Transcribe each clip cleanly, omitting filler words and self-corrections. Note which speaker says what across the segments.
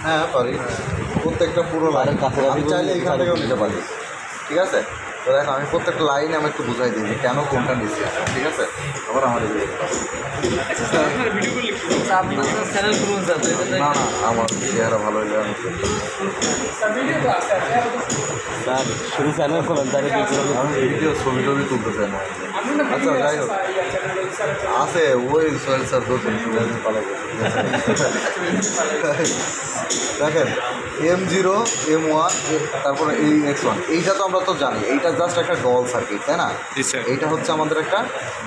Speaker 1: হ্যাঁ পারি, প্রত্যেকটা পুরো লাইন আমি চাইলে এখান থেকেও নিতে পারি। ঠিক আছে, তো দেখো আমি প্রত্যেকটা লাইনে আমি একটু বুঝাই দিই যে কেন কোনটা নিচ্ছি। ঠিক আছে, আবার আমার না না আমার চেহারা ভালো হইলে আমি
Speaker 2: স্যার শুধু চ্যানেল খোলেন, তাহলে
Speaker 1: আমি ভিডিও ছবি টবি তুলতে চাই না। আচ্ছা যাই হোক, আছে ওই সোহেল স্যার দোষণ পালাই দেখেন M0 M1 তারপরে এই X1, এইটা তো আমরা তো জানি এইটা জাস্ট একটা ডল সার্কিট, তাই না? এইটা হচ্ছে আমাদের একটা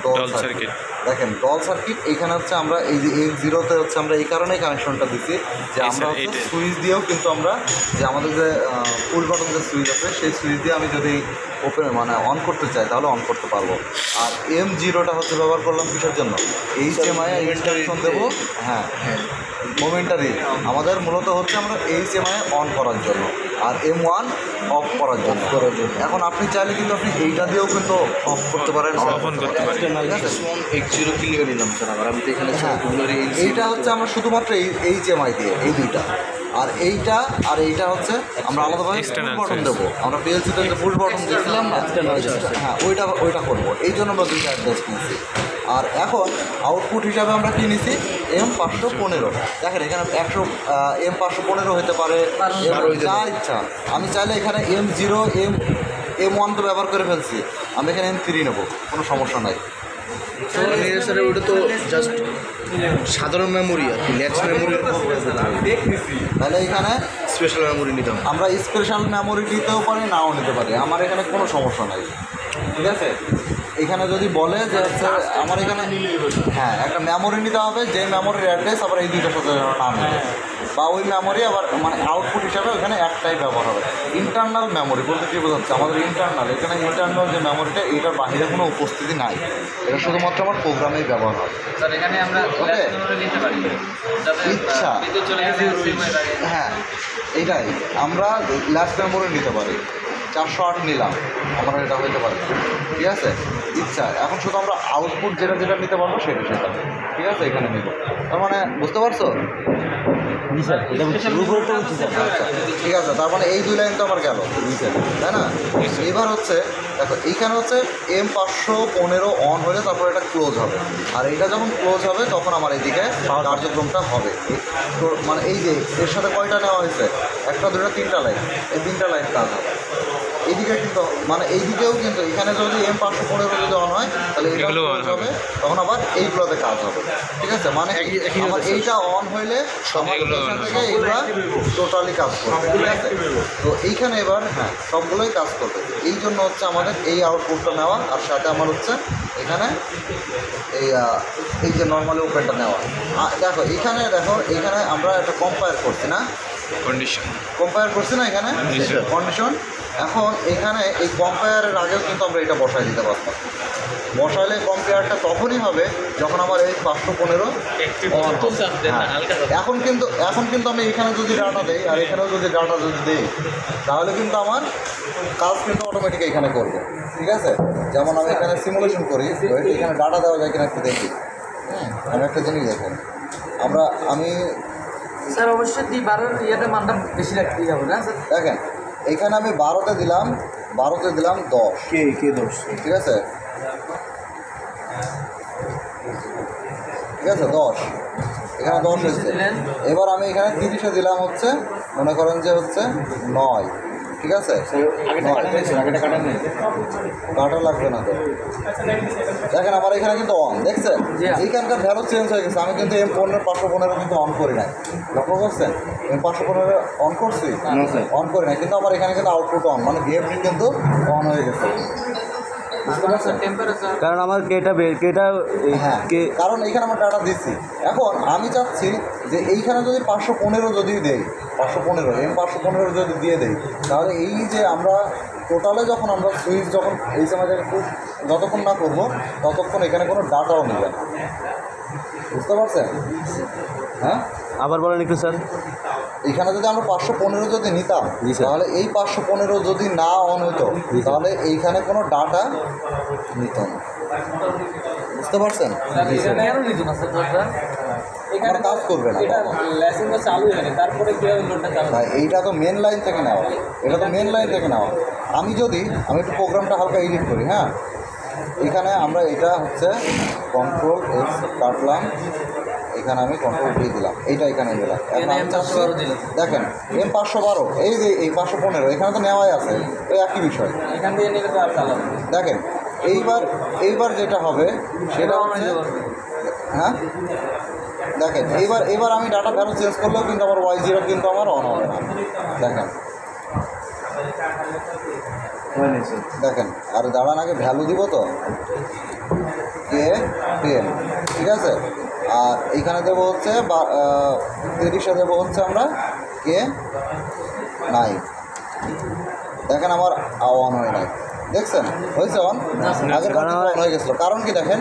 Speaker 1: ডল সার্কিট। দেখেন ডল সার্কিট, এইখানে হচ্ছে আমরা এই যে M0-তে হচ্ছে আমরা এই কারণেই কানেকশনটা দিচ্ছি যে আমরা হচ্ছে সুইচ দিয়েও কিন্তু আমরা যে আমাদের যে ফুল বাটন যে সুইচ আছে সেই সুইচ দিয়ে আমি যদি ওপেন মানে অন করতে চাই তাহলে অন করতে পারবো। আর M0টা হচ্ছে ব্যবহার করলাম কিসের জন্য? HMI ইনস্ট্রাকশন দেবো। হ্যাঁ মোমেন্টারি আমাদের মূলত হচ্ছে আমরা HMI অন করার জন্য আর M1 অফ করার জন্য। এখন আপনি চাইলে কিন্তু আপনি এইটা দিয়েও কিন্তু অফ করতে পারেন,
Speaker 2: অন করতে পারেন।
Speaker 1: X0 ক্লিয়ার নিলাম স্যার আবার আমি তো এখানে এইটা হচ্ছে আমরা শুধুমাত্র HMI দিয়ে এই দুইটা, আর এইটা হচ্ছে আমরা আলাদাভাবে ফুল বটন দেবো। আমরা PLC-তে যে ফুল বটন দিয়েছিলাম না, হ্যাঁ ওইটা করবো, এই জন্য আমরা দুইটা অ্যাড্রেস কিনছি। আর এখন আউটপুট হিসাবে আমরা কি নিছি M515। দেখেন এখানে M515 হতে পারে, যা ইচ্ছা। আমি চাইলে এখানে M0 M1 তো ব্যবহার করে ফেলছি, আমি এখানে M3 নেবো, কোনো সমস্যা নাই।
Speaker 3: স্যার ওটা তো জাস্ট সাধারণ মেমোরি আর কি, ল্যাক্স মেমোরি,
Speaker 1: তাহলে এখানে
Speaker 3: স্পেশাল মেমোরি নিতাম।
Speaker 1: আমরা স্পেশাল মেমোরি নিতেও পারি, নাও নিতে পারি, আমার এখানে কোনো সমস্যা নাই। ঠিক আছে, এখানে যদি বলে যে হচ্ছে আমার এখানে হ্যাঁ একটা মেমোরি নিতে হবে, যে মেমোরির অ্যাড্রেস আবার এই দুইটার সাথে নাম নেবে, বা ওই মেমোরি আবার মানে আউটপুট হিসাবে ওখানে একটাই ব্যবহার হবে। ইন্টারনাল মেমোরি বলতে কী বোঝাচ্ছে? আমাদের ইন্টারনাল, এখানে ইন্টারনাল যে মেমোরিটা এইটার বাইরে কোনো উপস্থিতি নাই, এটা শুধুমাত্র আমার প্রোগ্রামেই ব্যবহার হবে। ইচ্ছা হ্যাঁ এইটাই আমরা ল্যাস মেমোরি নিতে পারি, 408 নিলাম, আমরা এটা হইতে পারে। ঠিক আছে, ইচ্ছা এখন শুধু আমরা আউটপুট যেটা নিতে পারবো সেটা। ঠিক আছে, এখানে নিব, তার মানে বুঝতে পারছো?
Speaker 2: স্যার এটা
Speaker 1: আচ্ছা ঠিক আছে, তার মানে এই দুই লাইন তো আমার গেল, তাই না? এবার হচ্ছে দেখো এইখানে হচ্ছে M515 অন হলে তারপর এটা ক্লোজ হবে, আর এইটা যখন ক্লোজ হবে তখন আমার এইদিকে কার্যক্রমটা হবে। তো মানে এই যে এর সাথে কয়টা নেওয়া হয়েছে, একটা দুটো তিনটা লাইন, এই তিনটা লাইন কাজ হবে। এইদিকে কিন্তু মানে এইদিকেও কিন্তু এখানে যদি M515 যদি অন হয় তাহলে এইগুলো অন হবে, তখন আবার এইগুলোতে কাজ হবে। ঠিক আছে, মানে আমার এইটা অন হইলে এইগুলো টোটালি কাজ করবে। ঠিক আছে, তো এইখানে এবার হ্যাঁ সবগুলোই কাজ করবে, এই জন্য হচ্ছে আমাদের এই আউটপুটটা নেওয়া, আর সাথে আমার হচ্ছে এখানে এই যে নর্মালি ওপেনটা নেওয়া। দেখো এইখানে আমরা একটা কম্পেয়ার করছি না, কম্পেয়ার করছি না এখানে কন্ডিশন। এখন এখানে এই কম্পেয়ারের আগেও কিন্তু আমরা এটা বসাই দিতে পারতাম, বসাইলে কম্পেয়ারটা তখনই হবে যখন আমার এই 515 এখন কিন্তু আমি এখানে যদি ডাটা দেই আর এখানেও যদি ডাটা দিই তাহলে কিন্তু আমার কাজ কিন্তু অটোমেটিক এখানে করবে। ঠিক আছে, যেমন আমি এখানে সিমুলেশন করি, এখানে ডাটা দেওয়া যায় কিনা একটু দেখি। আমি একটা জিনিস দেখেন, আমি
Speaker 4: স্যার অবশ্যই 12 ইয়েতে মানটা বেশি রাখতেই হবে না স্যার।
Speaker 1: দেখেন এখানে আমি 12তে দিলাম 10।
Speaker 3: কে 10?
Speaker 1: ঠিক আছে, 10 এখানে 10 হয়েছে। এবার আমি এখানে 30-এ দিলাম হচ্ছে মনে করেন যে হচ্ছে 9। ঠিক আছে, কাটা লাগবে না তো। দেখেন আমার এখানে কিন্তু অন, দেখছেন এইখানকার ভ্যালু চেঞ্জ হয়ে গেছে। আমি কিন্তু M515 কিন্তু অন করি নাই, লক্ষ্য করছেন? M515 অন করছি, অন করি নাই, কিন্তু আমার এখানে কিন্তু আউটপুট অন, মানে VFD কিন্তু অন হয়ে গেছে।
Speaker 2: কারণ আমার কেটা
Speaker 1: হ্যাঁ কারণ এইখানে আমার ডাটা দিচ্ছি। এখন আমি চাচ্ছি যে এইখানে যদি 515 যদি দেই, 515 M515 যদি দিয়ে দেই, তাহলে এই যে আমরা টোটালে যখন আমরা সুইচ যখন এই সময় যতক্ষণ না করবো ততক্ষণ এখানে কোনো ডাটাও নেবে না। বুঝতে পারছেন? হ্যাঁ
Speaker 2: আবার বলেন একটু স্যার।
Speaker 1: এখানে যদি আমরা 515 যদি নিতাম তাহলে এই 515 যদি না অন হতো তাহলে এইখানে কোনো ডাটা নিত না। বুঝতে পারছেন? আমার কাজ করবে না
Speaker 4: এটা লেসিংটা চালু হয়নি, তারপরে কীভাবে লোডটা চালু?
Speaker 1: ভাই এইটা তো মেন লাইন থেকে নেওয়া, এটা তো মেন লাইন থেকে নেওয়া। আমি একটু প্রোগ্রামটা হালকা এডিট করি, হ্যাঁ, এখানে আমরা এটা হচ্ছে কন্ট্রোল এক্স কাটলাম, এখানে আমি কন্ট্রোল দিয়ে দিলাম, এইটা এখানে দিলাম। এখন আমি চাচ্ছি, দেখেন M512 এই যে এই 515 এখানে তো নেওয়াই আছে, ওই একই বিষয়।
Speaker 4: এখান থেকে নিলে তো আর চালাবে না।
Speaker 1: দেখেন এইবার যেটা হবে সেটা হচ্ছে, হ্যাঁ দেখেন এইবার আমি ডাটা ভ্যালু চেঞ্জ করলেও কিন্তু আমার Y0 কিন্তু আমার অন হবে না। দেখেন আর দাঁড়ান আগে ভ্যালু দিব তো K10, ঠিক আছে। আর এইখানে দেবো হচ্ছে 30-এ দেবো হচ্ছে আমরা K9। দেখেন আমার অন হয় নাই, দেখছেন হয়েছে অন, আগের অন হয়ে গেছিলো। কারণ কি দেখেন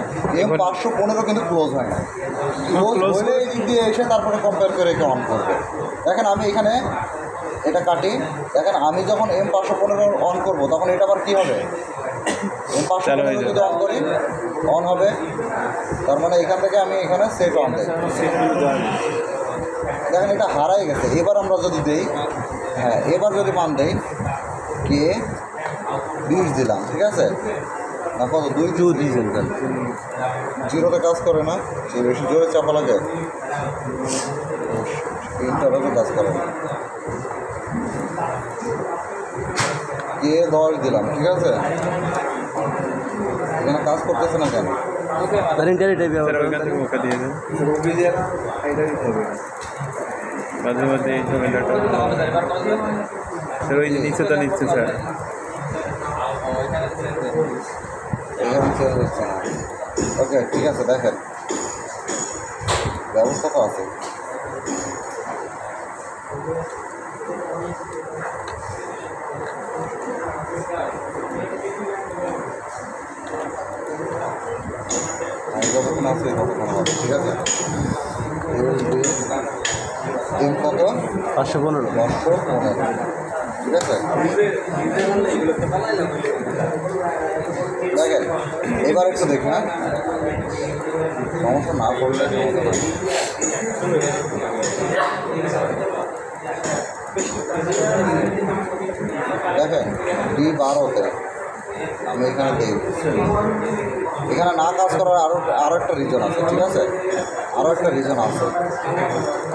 Speaker 1: M515 কিন্তু ক্লোজ হয় না, ক্লোজ হইলে এই দিক দিয়ে এসে তারপরে কম্পেয়ার করে একে অন করবে। দেখেন আমি এখানে এটা কাটি, দেখেন আমি যখন M515 অন করব তখন এটা আবার কী হবে, M515 যদি অন করি অন হবে, তার মানে এখান থেকে আমি এখানে সেট অন দেই। দেখেন এটা হারাই গেছে। এবার আমরা যদি দেই, হ্যাঁ এবার যদি মান দেই K20 দিলাম, ঠিক আছে না, কত 2
Speaker 2: দিয়েছেন স্যার,
Speaker 1: 0-তে কাজ করে না, সে বেশি জোরে চাপা লাগে, ইন্টারনেটে কাজ করে না। K10 দিলাম, ঠিক আছে, এখানে কাজ করতেছে না কেন?
Speaker 2: স্যার ইন্টারনেট ব্যবহার করেন।
Speaker 5: মাঝে মাঝে এই ঝামেলাটা স্যার ওই নিচে তো নিচ্ছে স্যার,
Speaker 1: এখানে চেঞ্জ হচ্ছে না। ওকে ঠিক আছে, দেখেন ব্যবস্থা তো আছে। আমি যতক্ষণ আছি ততক্ষণ হবে, ঠিক আছে। এম কত
Speaker 2: 515,
Speaker 1: 515, ঠিক আছে। দেখেন এবার একটু দেখি, হ্যাঁ সমস্যা না করলে দেখেন D12-তে আমি এখানে দিই, এখানে না কাজ করার আরও একটা রিজন আছে, ঠিক আছে, আরও একটা রিজন আছে।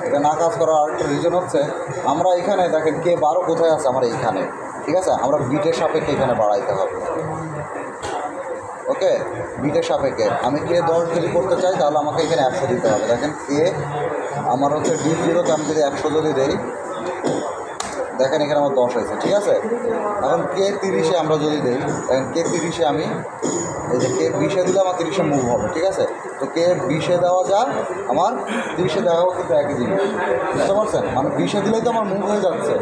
Speaker 1: এটা না কাজ করার আরেকটা রিজন হচ্ছে আমরা এখানে দেখেন K12 কোথায় আছে, আমার এইখানে, ঠিক আছে, আমরা বিটের সাপেক্ষে এখানে বাড়াইতে হবে। ওকে, বিটের সাপেক্ষে আমি K10 যদি করতে চাই তাহলে আমাকে এখানে 100 দিতে হবে। দেখেন আমার হচ্ছে D0-তে আমি যদি 100 যদি দেই, দেখেন এখানে আমার 10 হয়েছে, ঠিক আছে। এখন K30-এ আমরা যদি দিই, দেখেন K30-এ আমি এই যে K20-এ দিলে আমার 30-এ মুভ হবে, ঠিক আছে। তো K20-এ দেওয়া যাক, আমার 30-এ দেওয়াও কিন্তু একই জিনিস, বুঝতে পারছেন, মানে 20-এ দিলেই তো আমার মুভ হয়ে যাচ্ছে।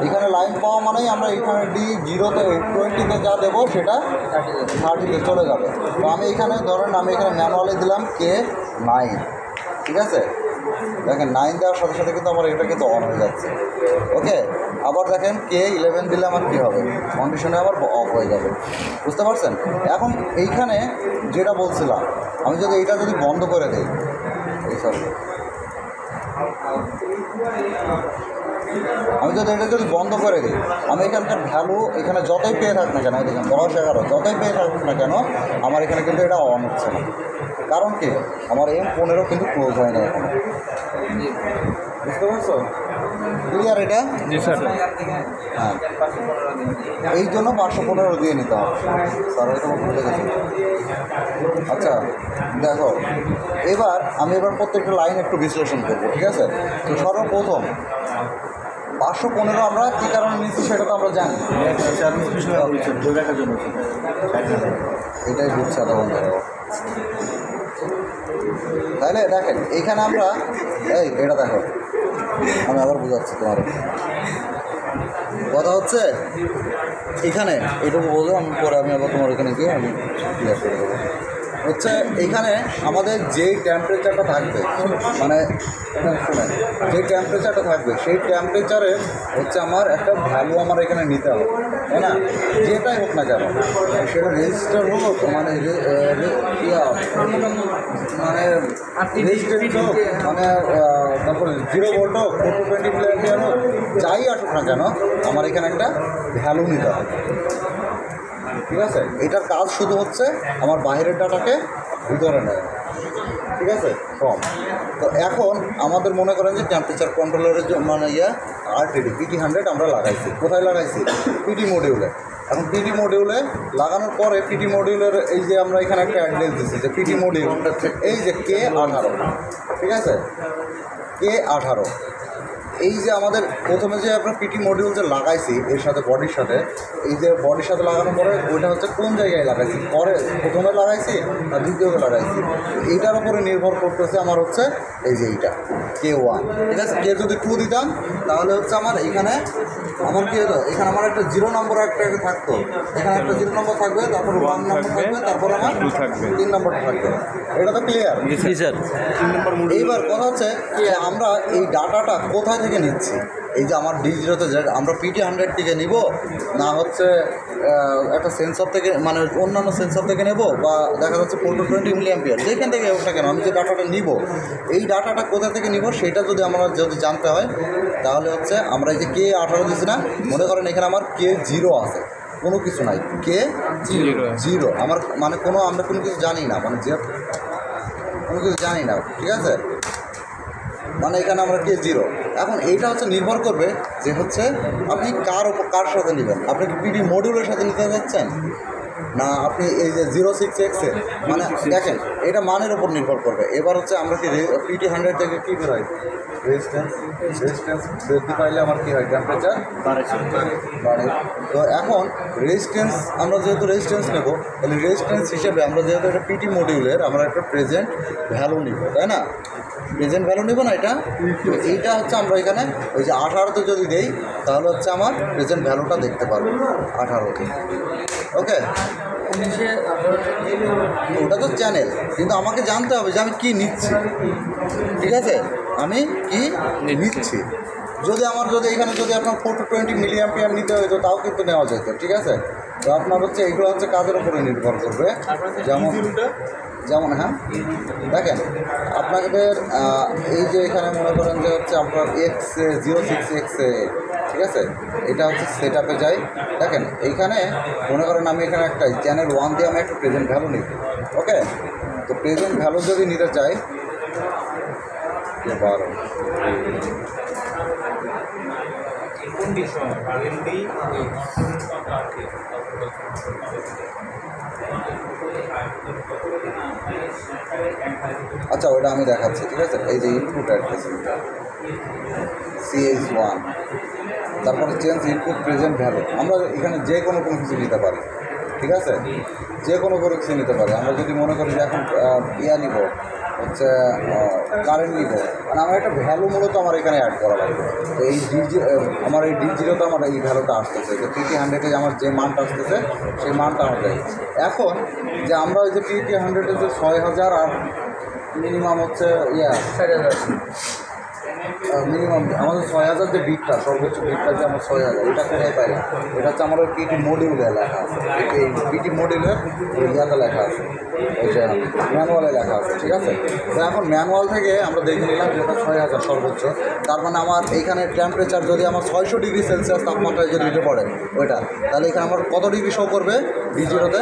Speaker 1: এখানে লাইন পাওয়া মানেই আমরা এখানে D0-তে 20-তে যা দেবো সেটা 30-তে চলে যাবে। তো আমি এখানে ধরেন আমি এখানে ম্যানুয়ালি দিলাম K9, ঠিক আছে। দেখেন 9 দেওয়ার সাথে সাথে কিন্তু আমার এটা কিন্তু অন হয়ে যাচ্ছে। ওকে, আবার দেখেন K11 দিলে আমার কী হবে, কন্ডিশনে আবার অফ হয়ে যাবে, বুঝতে পারছেন। এখন এইখানে যেটা বলছিলাম, আমি যদি এইটা যদি বন্ধ করে দিই, এই সরি আমি যদি এটা যদি বন্ধ করে দিই, আমি এখানকার ভ্যালু এখানে যতই পেয়ে থাক না কেন, দেখেন 10, 11 যতই পেয়ে থাকুক না কেন, আমার এখানে কিন্তু এটা অন হচ্ছে না। কারণ কি, আমার M15 কিন্তু ক্লোজ হয় না এখন, বুঝতে পারছো, ক্লিয়ার এটা?
Speaker 5: জি স্যার।
Speaker 1: হ্যাঁ, এই জন্য 515 দিয়ে নিতে হবে। স্যার এটা ভুলে গেছি। আচ্ছা দেখো, আমি এবার প্রত্যেকটা লাইন একটু বিশ্লেষণ করবো, ঠিক আছে। তো সর্বপ্রথম 515 আমরা কী কারণে নিচ্ছি সেটা তো আমরা জানি, এটাই বুঝছে আধা ঘন্টা। তাহলে দেখেন এইখানে আমরা এটা দেখো, আমি আবার বোঝাচ্ছি তোমার কথা হচ্ছে, এখানে এইটুকু বলবো আমি পরে, আমি আবার তোমার এখানে গিয়ে আমি ক্লিয়ার করে দেবো। হচ্ছে এইখানে আমাদের যেই টেম্পারেচারটা থাকবে, মানে এখানে শুনেন, যে টেম্পারেচারটা থাকবে সেই টেম্পারেচারে হচ্ছে আমার একটা ভ্যালু আমার এখানে নিতে হবে, তাই না? যেটাই হোক না কেন, সেটা রেজিস্টার হোক, মানে মানে রেজিস্ট্যান্স হোক, মানে তারপরে 0 ভোল্ট হোক, 420 মিলিঅ্যাম্পিয়ার হোক, যাই আসুক না কেন আমার এখানে একটা ভ্যালু নিতে হবে, ঠিক আছে? এটার কাজ শুধু হচ্ছে আমার বাইরের ডাটাকে ভিতরে নেয়, ঠিক আছে, কম। তো এখন আমাদের মনে করেন যে টেম্পারেচার কন্ট্রোলারের মানে RTD PT100 আমরা লাগাইছি। কোথায় লাগাইছি? পিটি মডিউলে। এখন পিটি মডিউলে লাগানোর পরে পিটি মডিউলের এই যে আমরা এখানে একটা অ্যাড্রেস দিচ্ছি যে পিটি মডিউল, এই যে K18, ঠিক আছে, K18। এই যে আমাদের প্রথমে যে আমরা পিটি মডিউল যে লাগাইছি এর সাথে বডির সাথে, এই যে বডির সাথে লাগানোর পরে ওইটা হচ্ছে কোন জায়গায় লাগাইছি, পরে প্রথমে লাগাইছি আর দ্বিতীয়তে লাগাইছি, এইটার উপরে নির্ভর করতেছে আমার হচ্ছে এই যে এইটা K1, ঠিক আছে। কে যদি 2 দিতাম তাহলে হচ্ছে আমার এখানে আমার কি হতো, এখানে আমার একটা 0 নম্বর একটা থাকতো, এখানে একটা 0 নম্বর থাকবে, তারপর 1 নম্বর থাকবে, তারপর আমার 3 নম্বরটা থাকবে। এটা তো ক্লিয়ার?
Speaker 2: জি স্যার।
Speaker 1: এইবার কথা হচ্ছে যে আমরা এই ডাটাটা কোথায় থেকে নিচ্ছি? এই যে আমার D0-তে যে আমরা PT100 থেকে নিব, না হচ্ছে একটা সেন্সর থেকে, মানে অন্যান্য সেন্সর থেকে নেব, বা দেখা যাচ্ছে 420 মিলিঅ্যাম্পিয়ার, যেখান থেকে হোক না কেন আমি যে ডাটাটা নিব, এই ডাটাটা কোথা থেকে নিব সেটা যদি আমরা জানতে হয় তাহলে হচ্ছে আমরা এই যে K18 দিচ্ছি না, মনে করেন এখানে আমার K0 আছে, কোনো কিছু নাই, K0 আমার মানে আমরা কোনো কিছু জানি না, মানে যে কোনো কিছু জানি না, ঠিক আছে, মানে এখানে আমরা K0। এখন এইটা হচ্ছে নির্ভর করবে যে হচ্ছে আপনি কার সাথে নেবেন। আপনি কি পিটি মডিউলের সাথে নিতে যাচ্ছেন, না আপনি এই যে 06X-এ, মানে দেখেন এটা মানের ওপর নির্ভর করবে। এবার হচ্ছে আমরা কি PT100 থেকে কী বের হয়, রেজিস্ট্যান্স বৃদ্ধি পাইলে আমার কী হয়, টেম্পারেচার বাড়ে। তো এখন রেজিস্ট্যান্স, আমরা যেহেতু রেজিস্ট্যান্স নেব, তাহলে রেজিস্ট্যান্স হিসেবে আমরা যেহেতু একটা পিটি মডিউলের আমরা একটা প্রেজেন্ট ভ্যালু নিব, তাই না? প্রেজেন্ট ভ্যালু নেব না, এইটা হচ্ছে আমরা এখানে ওই যে 18-তে যদি দেই তাহলে হচ্ছে আমার প্রেজেন্ট ভ্যালুটা দেখতে পারবো 18-তে। ওকে, ওটা তো চ্যানেল, কিন্তু আমাকে জানতে হবে যে আমি কী নিচ্ছি, ঠিক আছে, আমি কি নিচ্ছি। যদি এখানে যদি আপনার 420 মিলিঅ্যাম্পিয়ার নিতে হইতো তাও কিন্তু নেওয়া যেত, ঠিক আছে। তো আপনার হচ্ছে এইগুলো হচ্ছে কাজের উপরে নির্ভর করবে, যেমন হ্যাঁ দেখেন আপনাদের এই যে এখানে মনে করেন যে হচ্ছে আপনার X06X-এ, ঠিক আছে, এটা হচ্ছে সেট আপে যাই। দেখেন এইখানে মনে করেন আমি এখানে একটা চ্যানেল 1 দিয়ে আমি একটা প্রেজেন্ট ভ্যালু নিই, ওকে। তো প্রেজেন্ট ভ্যালু যদি নিতে চাই, আচ্ছা ওটা আমি দেখাচ্ছি, ঠিক আছে। এই যে ইনপুট অ্যাড্রেস CH1, তারপরে চেঞ্জ ইনপুট প্রেজেন্ট ভ্যালু, আমরা এখানে যে কোনো কিছু নিতে পারি, ঠিক আছে, যে কোনো কিছু নিতে পারি। আমরা যদি মনে করি যে এখন নিব হচ্ছে কারেন্ট নিব, মানে আমার একটা ভ্যালু মূলত আমার এখানে অ্যাড করা লাগবে। তো এই আমার এই D0-তে আমার এই ভ্যালুটা আসতেছে, যে PT100-এ আমার যে মানটা আসতেছে সেই মানটা আমাদের। এখন যে আমরা ওই যে PT100-এ যে 6000 আর মিনিমাম হচ্ছে 6000, মিনিমাম আমাদের 6000 যে বিটটা, সর্বোচ্চ বিটটা যে আমার 6000, এটা কোথায় পাইলাম? এটা হচ্ছে আমার ওই পিটি মডিউলে লেখা আছে, এই পিটি মডিউলের ইয়াতে লেখা আছে, ওই যে ম্যানুয়ালে লেখা আছে, ঠিক আছে। তো এখন ম্যানুয়াল থেকে আমরা দেখে নিলাম যে এটা 6000 সর্বোচ্চ, তার মানে আমার এইখানে টেম্পারেচার যদি আমার 600 ডিগ্রি সেলসিয়াস তাপমাত্রায় যদি উঠে পড়ে ওইটা, তাহলে এখানে আমার কত ডিগ্রি শো করবে D0-তে?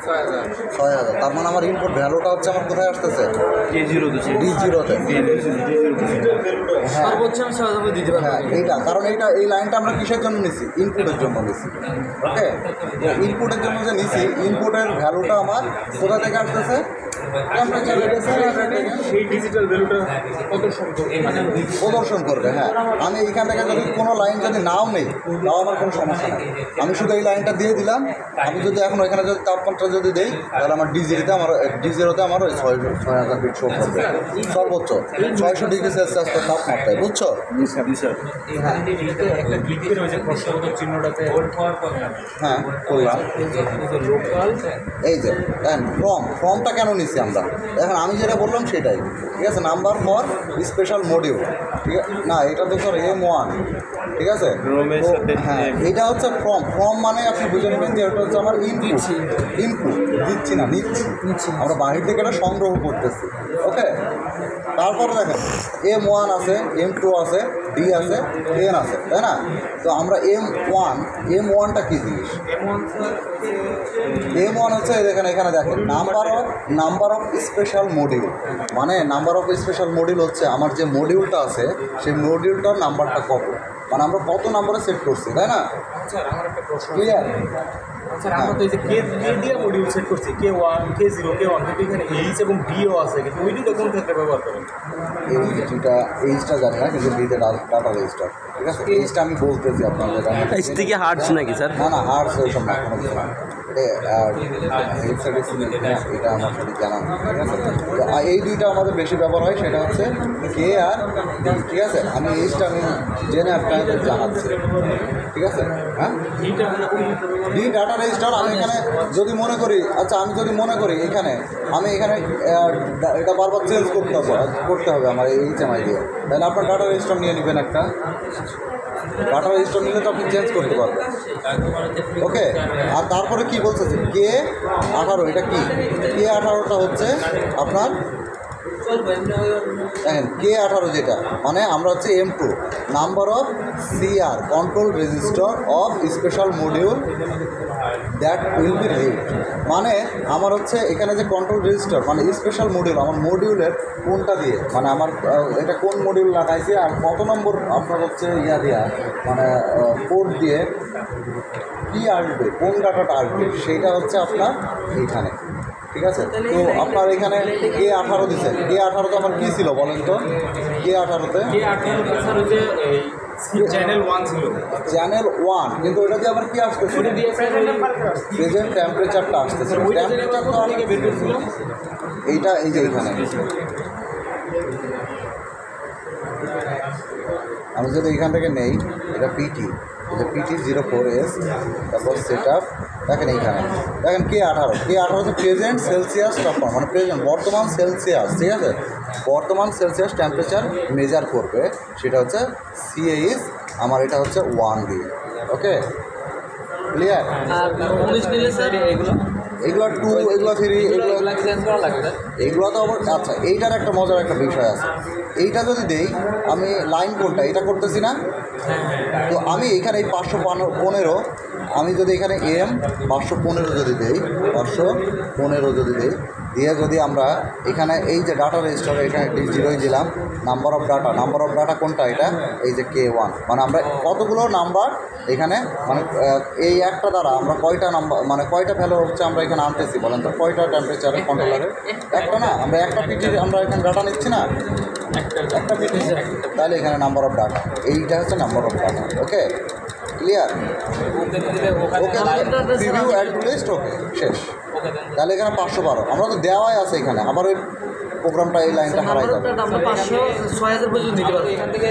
Speaker 1: 6000। তার মানে আমার ইনপুট ভ্যালুটা হচ্ছে আমার কোথায় আসতেছে? D0-তে। হ্যাঁ এইটা, কারণ এই লাইনটা আমরা কিসের জন্য নিছি? ইনপুটের জন্য নিছি, ওকে। ইনপুটের জন্য যে নিছি, ইনপুটের ভ্যালুটা আমার কোথা থেকে আসতেছে? টেম্পারেচার রিডার
Speaker 5: সেই ডিজিটাল ভ্যালুটা
Speaker 1: প্রদর্শন করবে। হ্যাঁ, আমি এইখান থেকে যদি কোনো লাইন যদি নাও নেই তাও আমার কোনো সমস্যা নেই, আমি শুধু এই লাইনটা দিয়ে দিলাম। আমি যদি এখন ওইখানে যদি তাপমাত্রা যদি দিই তাহলে আমার ডিজিতে আমার ওই 6000 ফিট শো করবে, সর্বোচ্চ 600 ডিগ্রি সেলসিয়াস তাপমাত্রায়, বুঝছো?
Speaker 5: একটা ক্লিকের ওই যে প্রশ্নবোধক চিহ্নটাতে
Speaker 1: হ্যাঁ, করলাম। এই যে দেখেন ফর্মটা কেন নিচ্ছি আমরা, এখন আমি যেটা বললাম সেটাই, ঠিক আছে। নাম্বার ফর স্পেশাল মডিউল, ঠিক আছে না, এটা তো স্যার M1, ঠিক আছে।
Speaker 5: রোমের
Speaker 1: তো,
Speaker 5: সাথে
Speaker 1: হ্যাঁ, এটা হচ্ছে ফর্ম মানে আপনি বুঝে নেবেন যে এটা হচ্ছে আমার ইনপুট দিচ্ছি না, নিচ্ছি আমরা বাহির থেকে এটা সংগ্রহ করতেছি। ওকে, তারপরে দেখেন M1 আছে, M2 আছে, D আছে, N আছে, তাই না? তো আমরা M1টা কী জিনিস? M1 হচ্ছে এখানে দেখেন নাম্বার অফ স্পেশাল মডিউল, মানে নাম্বার অফ স্পেশাল মডিউল হচ্ছে আমার যে মডিউলটা আছে সেই মডিউলটার নাম্বারটা কত, মানে আমরা কত নাম্বারে সেট করছি, তাই না?
Speaker 5: স্যার আমার একটা প্রশ্ন,
Speaker 1: ক্লিয়ার?
Speaker 5: স্যার আমরা তো এই যে কে দিয়ে মডিউল সেট করছি, K1 K0 K1, কিন্তু এখানে H এবং Dও আছে, কিন্তু ওই দুটো কোন ক্ষেত্রে ব্যবহার করেন?
Speaker 1: এইচটা জানি না, কিন্তু ডিতে ডাটা রেজিস্টার, ঠিক আছে। এইচটা আমি বলতেছি আপনাদের,
Speaker 2: এইচ থেকে হার্টস নাকি স্যার?
Speaker 1: না হার্টস ওইসব না, কোনো কিছু না। এটা আমার সঠিক জানা নেই, ঠিক আছে। তো এই দুইটা আমাদের বেশি ব্যবহার হয়, সেটা হচ্ছে কে আর ডি, ঠিক আছে। আমি এইচটা আমি জেনে আপনাদের জানাচ্ছি, ঠিক আছে। হ্যাঁ, ডি ডাটা রেজিস্টার। আমি এখানে যদি মনে করি, আচ্ছা আমি যদি মনে করি আমি এখানে এটা বারবার চেঞ্জ করতে হবে আমার এই HMI দিয়ে, তাহলে আপনার ডাটা রেজিস্টার নিয়ে নেবেন একটা। ডাটা রেজিস্টার নিলে তো আপনি চেঞ্জ করতে পারবেন। ওকে, আর তারপরে কি বলতেছে K18, এটা কি? K18টা হচ্ছে আপনার দেখেন K18 যেটা, মানে আমরা হচ্ছে M2, number of CR control register of special module that will be read, মানে আমার হচ্ছে এখানে যে কন্ট্রোল রেজিস্টার মানে স্পেশাল মডিউল, আমার মডিউলের কোনটা দিয়ে, মানে আমার এটা কোন মডিউল লাগাইছে আর কত নম্বর আপনার হচ্ছে দেওয়া, মানে কোড দিয়ে কী আসবে, কোন ডাটাটা আসবে, সেইটা হচ্ছে আপনার এইখানে, ঠিক আছে। তো আপনার এখানে K18 দিচ্ছেন, K18 তো আমার কী ছিল বলেন তো? K18তে
Speaker 5: স্যার ওই যে চ্যানেল 1 ছিল,
Speaker 1: চ্যানেল 1, কিন্তু ওটা দিয়ে আবার কী আসতেছে? প্রেজেন্ট টেম্পারেচারটা আসতেছে। টেম্পারেচার তো অনেকে বের করছিল, এইটা এই যে এখানে আমি যদি এখান থেকে নেই, এটা পিটি, এটা PT04S, তারপর সেট আপ, দেখেন এইখানে দেখেন K18 হচ্ছে প্রেজেন্ট সেলসিয়াস তাপমাত্রা, মানে প্রেজেন্ট বর্তমান সেলসিয়াস, ঠিক আছে। বর্তমান সেলসিয়াস টেম্পারেচার মেজার করবে, সেটা হচ্ছে CH, আমার এটা হচ্ছে 1 দিয়ে। ওকে, ক্লিয়ার?
Speaker 4: আর 19 নিলে স্যার
Speaker 1: এগুলো 2, এগুলো 3,
Speaker 4: এগুলো চেঞ্জ করা লাগবে।
Speaker 1: এইগুলো তো আবার আচ্ছা, এইটার একটা মজার একটা বিষয় আছে। এইটা যদি দেই, আমি লাইন কোনটা এটা করতেছি না, তো আমি এখানে এই 515, আমি যদি এখানে M515 যদি দেই, 515 যদি দেই, দিয়ে যদি আমরা এখানে এই যে ডাটা রেজিস্টার এখানে D0 দিলাম, নাম্বার অফ ডাটা কোনটা, এটা এই যে K1, মানে আমরা কতগুলো নাম্বার এখানে, মানে এই একটা দ্বারা আমরা কয়টা নাম্বার, মানে কয়টা ভ্যালু হচ্ছে আমরা এখানে আনতেছি বলেন তো, কয়টা টেম্পারেচারের কন্ট্রোলারের? একটা না, আমরা একটা পিটি আমরা এখানে ডাটা নিচ্ছি না, একটা পিটি, তাহলে এখানে নাম্বার অফ ডাটা, এইটা হচ্ছে number of data. Okay, clear? Okay, preview add to list, okay, শেষ। তাহলে এখানে 512 আমরা তো দেওয়াই আছে এখানে, আবার ওই প্রোগ্রামটা এই লাইনটা হারাই যাবে।
Speaker 4: আমরা 500 6000 পর্যন্ত নিতে পারবো, এখান থেকে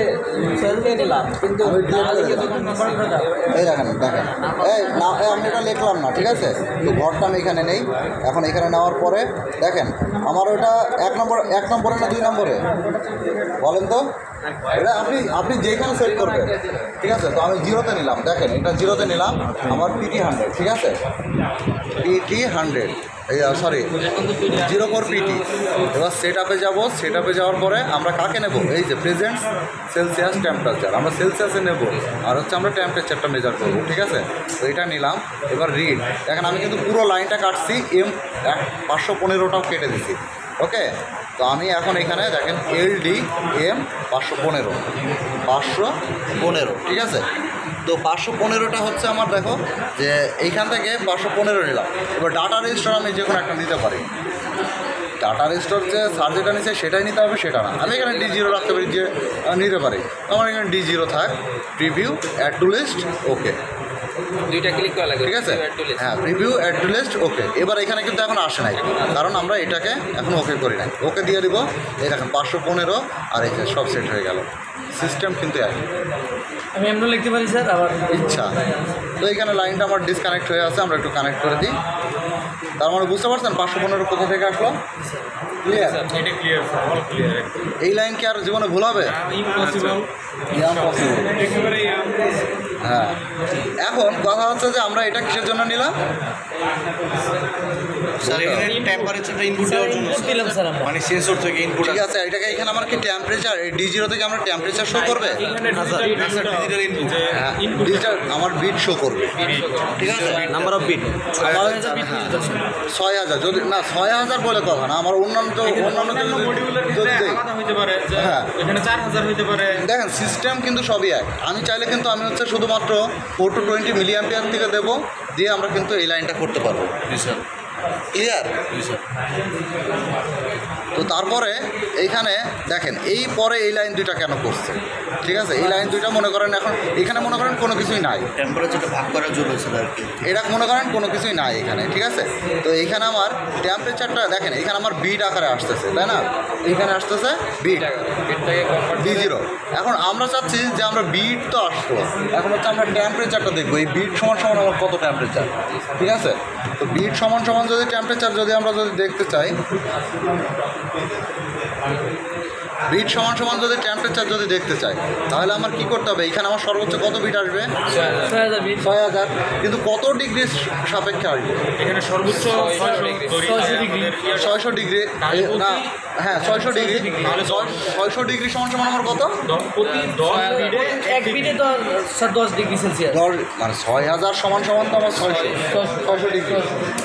Speaker 4: 6000 নিলাম, কিন্তু
Speaker 1: এই দেখেন এই না, আমি এটা লিখলাম না, ঠিক আছে। তো ঘরটা আমি এখানে নেই, এখন এখানে নেওয়ার পরে দেখেন আমার ওটা 1 নম্বরে না 2 নম্বরে বলেন তো? এটা আপনি যেখানে সেট করবেন, ঠিক আছে। তো আমি 0তে নিলাম, দেখেন এটা 0তে নিলাম, আমার PT100, ঠিক আছে, PT100, এই সরি 04 PT। এবার সেট আপে যাবো, সেট আপে যাওয়ার পরে আমরা কাকে নেব, এই যে প্রেজেন্ট সেলসিয়াস টেম্পারেচার, আমরা সেলসিয়াসে নেব, আর হচ্ছে আমরা টেম্পারেচারটা মেজার করবো, ঠিক আছে। তো এটা নিলাম, এবার রিড, দেখেন আমি কিন্তু পুরো লাইনটা কাটছি, M515টাও কেটে দিছি। ওকে, তো আমি এখন এখানে দেখেন LD M515, ঠিক আছে। তো 515টা হচ্ছে আমার, দেখো যে এইখান থেকে 515 নিলাম। এবার ডাটা রেজিস্টার আমি যে কোনো একটা নিতে পারি, ডাটা রেজিস্টার যে স্যার যেটা নিচ্ছে সেটাই নিতে হবে সেটা না, আমি এখানে D0 রাখতে পারি, যে নিতে পারি। আমার এখানে D0 থাক, প্রিভিউ অ্যাড টু লিস্ট, ওকে,
Speaker 2: দুইটা ক্লিক করা লাগবে,
Speaker 1: ঠিক আছে। হ্যাঁ, প্রিভিউ অ্যাড টু লিস্ট, ওকে। এবার এখানে কিন্তু এখন আসে নাই, কারণ আমরা এটাকে এখন ওকে করি নাই। ওকে দিয়ে দিব, এই দেখেন 515 আর এই যে সব সেট হয়ে গেল। সিস্টেম কিন্তু একই,
Speaker 4: আমি এমন লিখতে পারি স্যার আবার
Speaker 1: ইচ্ছা। তো এইখানে লাইনটা আমার ডিসকানেক্ট হয়ে আছে, আমরা একটু কানেক্ট করে দিই। তার মানে বুঝতে পারছেন 515 কোথা থেকে আসলো? ক্লিয়ার?
Speaker 5: এটা ক্লিয়ার স্যার, অল ক্লিয়ার।
Speaker 1: এই লাইন কি আর জীবনে ভুল হবে?
Speaker 5: Impossible,
Speaker 1: impossible.
Speaker 5: একেবারে
Speaker 1: হ্যাঁ, এখন কথা হচ্ছে যে আমরা এটা কিসের জন্য নিলাম?
Speaker 3: স্যার এখানে টেম্পারেচারটা ইনপুট দেওয়ার জন্য
Speaker 4: দিলাম স্যার আমরা।
Speaker 3: মানে সেন্সর থেকে ইনপুট
Speaker 1: ঠিক আছে, এটাকে এখানে আমার কি টেম্পারেচার, এই D0 থেকে আমরা টেম্পারেচার শো করবে?
Speaker 5: এখানে
Speaker 3: ডিজিটাল ইনপুট
Speaker 1: হ্যাঁ, ডিজিটাল আমার বিট শো করবে, ঠিক আছে।
Speaker 2: নাম্বার অফ বিট
Speaker 1: আমার 6000, যদি না 6000 বলে কথা না, আমার অন্যান্য
Speaker 5: মডিউলের
Speaker 1: যদি
Speaker 5: ক্ষেত্রে
Speaker 1: দেই।
Speaker 5: আলাদা হইতে পারে, যে
Speaker 1: হ্যাঁ।
Speaker 5: এখানে 4000 হইতে পারে।
Speaker 1: দেখেন সিস্টেম কিন্তু সবই এক। আমি চাইলে কিন্তু আমি হচ্ছে শুধুমাত্র 4 to 20 মিলিঅ্যাম্পিয়ার থেকে দেবো, দিয়ে আমরা কিন্তু এই লাইনটা করতে পারবো। ক্লিয়ার? তো তারপরে এইখানে দেখেন, এই পরে এই লাইন দুইটা কেন করছে, ঠিক আছে। এই লাইন দুইটা মনে করেন এখন এখানে মনে করেন কোনো কিছুই নাই,
Speaker 3: টেম্পারেচারটা ভাগ করার জন্য ছিল আর কি।
Speaker 1: এটা মনে করেন কোনো কিছুই নাই এখানে, ঠিক আছে। তো এইখানে আমার টেম্পারেচারটা দেখেন, এখানে আমার বিট আকারে আসতেছে, তাই না? এইখানে আসতেছে বিট, D0। এখন আমরা চাচ্ছি যে আমরা বিট তো আসলো, এখন হচ্ছে আমরা টেম্পারেচারটা দেখবো, এই বিট সমান সমান আমার কত টেম্পারেচার, ঠিক আছে। তো বিট সমান সমান যদি টেম্পারেচার যদি আমরা যদি দেখতে চাই, বিট সমান সমান যদি টেম্পারেচার যদি দেখতে চাই, তাহলে আমার কি করতে হবে? এখানে আমার সর্বোচ্চ কত বিট আসবে?
Speaker 4: 6000 বিট,
Speaker 1: 6000। কিন্তু কত ডিগ্রি সাপেক্ষে আসবে?
Speaker 5: এখানে সর্বোচ্চ
Speaker 4: 600 ডিগ্রি।
Speaker 1: 600 ডিগ্রি না, হ্যাঁ 600 ডিগ্রি। 600 ডিগ্রি সমান সমান আমার কত?
Speaker 5: প্রতি 10 মিনিটে
Speaker 4: 1 বিটে তো স্যার 10 ডিগ্রি সেলসিয়াস।
Speaker 1: 10, মানে 6000 সমান সমান তো আমার 600 ডিগ্রি।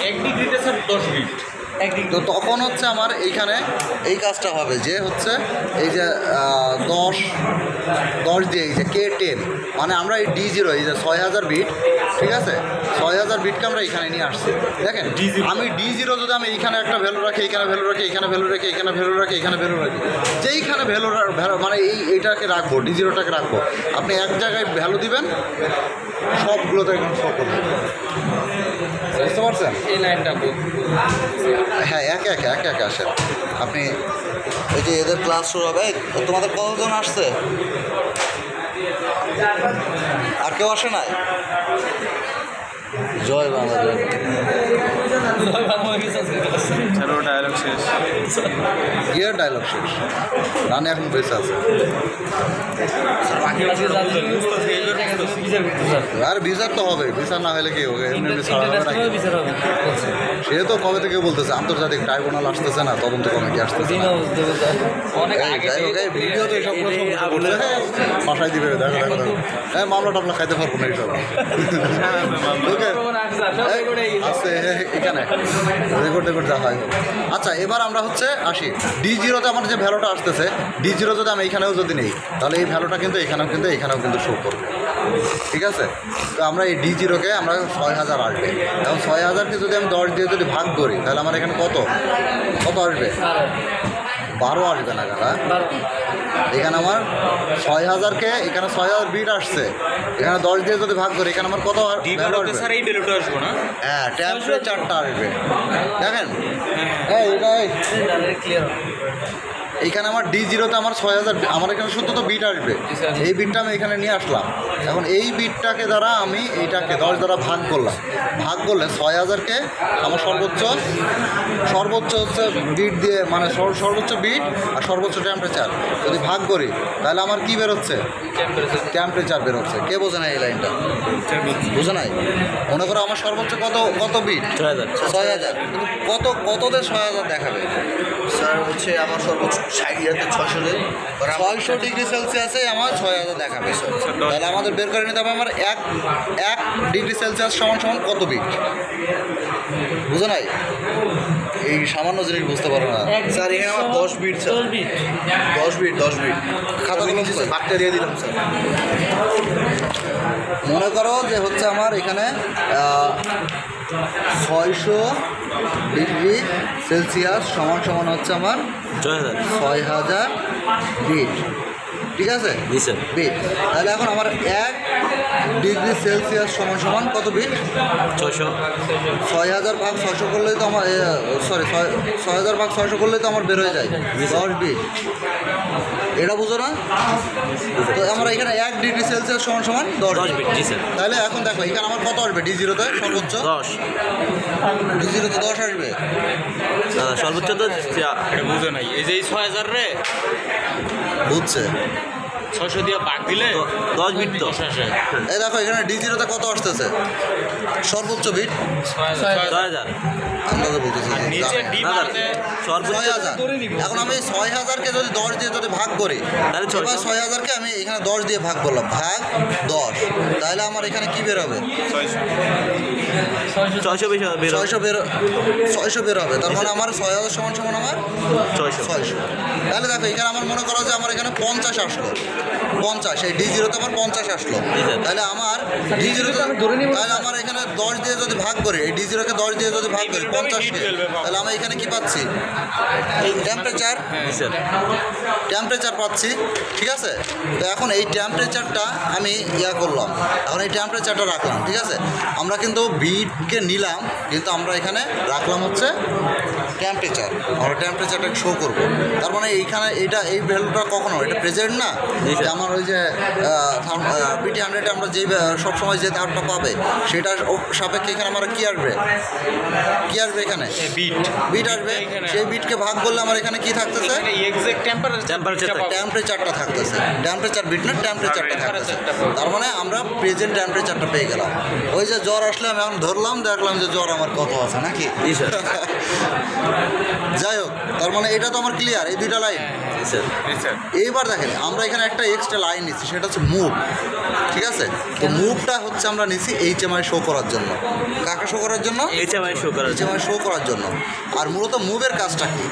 Speaker 5: 1 ডিগ্রিতে স্যার 10 মিনিট।
Speaker 4: 1 ডিগ্রি
Speaker 1: তো তখন হচ্ছে আমার এইখানে এই কাজটা হবে, যে হচ্ছে এই যে 10 দিয়ে এই যে K10, মানে আমরা এই D0, এই যে 6000 বিট, ঠিক আছে, 6000 বিটকে আমরা এখানে নিয়ে আসছি। দেখেন আমি D0 যদি আমি এইখানে একটা ভ্যালু রাখি, এখানে ভ্যালু রাখি, এখানে ভ্যালু রাখি, এখানে ভ্যালু রাখি, এখানে ভ্যালু রাখি, যেইখানে ভ্যালু মানে এইটাকে রাখবো, D0টাকে রাখবো, আপনি এক জায়গায় ভ্যালু দিবেন, সবগুলোতে এখন শো করবে। বুঝতে পারছেন?
Speaker 2: এই লাইনটা
Speaker 1: হ্যাঁ, একে একে আসেন আপনি। এই যে এদের ক্লাস শুরু হবে, তোমাদের কতজন আসছে? আর কেউ আসে নাই? জয় বাংলা, জয়
Speaker 5: ডায়লগ শেষ।
Speaker 1: গিয়ার ডায়লগ শেষ, রানে এখন বেঁচে আছে। আর বিচার তো হবে, বিচার না হলে কি হবে? এমনি বিচার হবে নাকি?
Speaker 4: বিচার হবে
Speaker 1: সে তো কবে থেকে বলতেছে আন্তর্জাতিক ট্রাইব্যুনাল আসতেছে না, তদন্ত কমিটি আসতেছে না। যাই হোক, এই ভিডিও তো এইসব বললে বাসায় দিবে, দেখো দেখো দেখো, হ্যাঁ মামলা টামলা খাইতে পারবো না এইসব। ওকে, আছে এখানে রেকর্ড যা হয়। আচ্ছা, এবার আমরা হচ্ছে আসি D0তে আমার যে ভ্যালুটা আসতেছে, D0 যদি আমি এইখানেও যদি নেই, তাহলে এই ভ্যালুটা কিন্তু এখানেও কিন্তু শো করবে, ঠিক আছে। তো আমরা এই D0কে আমরা 6000 আসবে, এবং 6000কে যদি আমি 10 দিয়ে যদি ভাগ করি, তাহলে আমার এখানে কত আসবে? 12 আসবে না কাকা। এখানে আমার 6000কে, এখানে 6000 বিট আসছে, এখানে 10 দিয়ে যদি ভাগ করি, এখানে আমার কত আসবে?
Speaker 5: স্যার এই বেলুটা আসবো না?
Speaker 1: হ্যাঁ, টেম্পারেচারটা আসবে, দেখেন
Speaker 4: ক্লিয়ার।
Speaker 1: এইখানে আমার D0তে আমার 6000, আমার এখানে শুধু তো বিট আসবে, এই বিটটা আমি এখানে নিয়ে আসলাম। এখন এই বিটটাকে দ্বারা আমি এইটাকে 10 দ্বারা ভাগ করলাম, ভাগ করলে 6000কে আমার সর্বোচ্চ হচ্ছে বিট দিয়ে, মানে সর্বোচ্চ বিট আর সর্বোচ্চ টেম্পারেচার যদি ভাগ করি, তাহলে আমার কি বেরোচ্ছে? টেম্পারেচার বেরোচ্ছে। কে বোঝে না এই লাইনটা? বুঝে নাই? মনে করো আমার সর্বোচ্চ কত বিট? 6000। কিন্তু কততে 6000 দেখাবে?
Speaker 3: স্যার হচ্ছে আমার সর্বোচ্চ
Speaker 1: 600 ডিগ্রি সেলসিয়াসে আমার 6000 দেখাবে। তাহলে আমাদের বের করে নিতে হবে আমার 1 ডিগ্রি সেলসিয়াস সমান কত বিট? বুঝো নাই? এই সামান্য জিনিস বুঝতে পারো না।
Speaker 3: স্যার এখানে আমার 10 বিট স্যার, 10 বিট
Speaker 1: খাতাগুলো
Speaker 3: বাচ্চা দিয়ে দিলাম স্যার।
Speaker 1: মনে করো যে হচ্ছে আমার এখানে 600 ডিগ্রি সেলসিয়াস সমান সমান হচ্ছে আমার 6000 বিট, ঠিক আছে?
Speaker 2: জি স্যার।
Speaker 1: বিট, তাহলে এখন আমার 1 ডিগ্রি সেলসিয়াস সমান সমান কত বিট? 6000 ভাগ 600 করলেই তো আমার সরি 6000 ভাগ 600 করলেই তো আমার বের হয়ে যায় 10 বিট। এটা বুঝো না? তো আমরা এখানে 1 ডিগ্রি সেলসিয়াস সমান সমান 10 বিট।
Speaker 2: জি স্যার।
Speaker 1: তাহলে এখন দেখো এখানে আমার কত আসবে D0-তে সর্বোচ্চ?
Speaker 2: 10
Speaker 1: D0-তে 10 আসবে।
Speaker 2: সর্বোচ্চ তো
Speaker 5: এটা বুঝে নাই, এই যে 6000 রে
Speaker 1: বুঝছে?
Speaker 5: 600 দিয়ে ভাগ দিলে
Speaker 2: 10 বিট তো।
Speaker 5: 10 আসে।
Speaker 1: এই দেখো এখানে D0-তে কত আসতেছে সর্বোচ্চ বিট?
Speaker 2: 6000।
Speaker 1: আন্দাজে বলতেছি
Speaker 5: আর নিচে ডি
Speaker 2: না, না,
Speaker 5: বাড়াতে
Speaker 2: সর্বোচ্চ
Speaker 1: 6000। এখন আমি 6000-কে যদি 10 দিয়ে যদি ভাগ করি,
Speaker 2: তাহলে
Speaker 1: এবার 6000-কে আমি এখানে 10 দিয়ে ভাগ করলাম, ভাগ 10, তাহলে আমার এখানে কি বের হবে?
Speaker 2: 600 বেশি বের
Speaker 1: 600 বের হবে। তার মানে আমার 6000 সমান সমান আমার
Speaker 2: 600।
Speaker 1: তাহলে দেখো এখানে আমার মনে করো যে আমার এখানে 50 আসলো, 50, এই D0-তে আমার 50 আসলো। তাহলে আমার D0-তে তাহলে আমার এখানে 10 দিয়ে যদি ভাগ করি, এই D0-কে 10 দিয়ে যদি ভাগ করি 50-কে, তাহলে আমি এখানে কি পাচ্ছি? টেম্পারেচার,
Speaker 2: জি স্যার।
Speaker 1: টেম্পারেচার পাচ্ছি, ঠিক আছে? তো এখন এই টেম্পারেচারটা আমি করলাম, এখন এই টেম্পারেচারটা রাখলাম, ঠিক আছে? আমরা কিন্তু বিটকে নিলাম, কিন্তু আমরা এখানে রাখলাম হচ্ছে টেম্পারেচার, আমরা টেম্পারেচারটা শো করবো। তার মানে এইখানে এইটা এই ভ্যালুটা কখনো এটা প্রেজেন্ট না, যে আমার ওই যে BT100-এ আমরা যেই সবসময় যে তারটা পাবে সেটার সাপেক্ষে এখানে আমার কি আসবে? কি আসবে এখানে? বিট আসবে। সেই বিটকে ভাগ করলে আমার এখানে কি থাকতেছে?
Speaker 5: এক্সাক্ট
Speaker 1: টেম্পারেচারটা থাকতেছে, টেম্পারেচার বিট না, টেম্পারেচারটা থাকতেছে। তার মানে আমরা প্রেজেন্ট টেম্পারেচারটা পেয়ে গেলাম। ওই যে জ্বর আসলে আমি এখন ধরলাম, দেখলাম যে জ্বর আমার কত আছে নাকি।
Speaker 2: জি স্যার।
Speaker 1: যাই হোক, তার মানে এটা তো আমার ক্লিয়ার, এই দুইটা লাইন।
Speaker 2: জি স্যার।
Speaker 1: এইবার দেখেন আমরা এখানে একটা এক্সট্রা লাইন নিচ্ছি, সেটা হচ্ছে মুভ, ঠিক আছে? তো মুভটা হচ্ছে আমরা নিচ্ছি HMI শো করার জন্য। কাকে শো করার জন্য?
Speaker 2: HMI শো করার জন্য।
Speaker 1: HMI শো করার জন্য। আর মূলত মুভের কাজটা কি?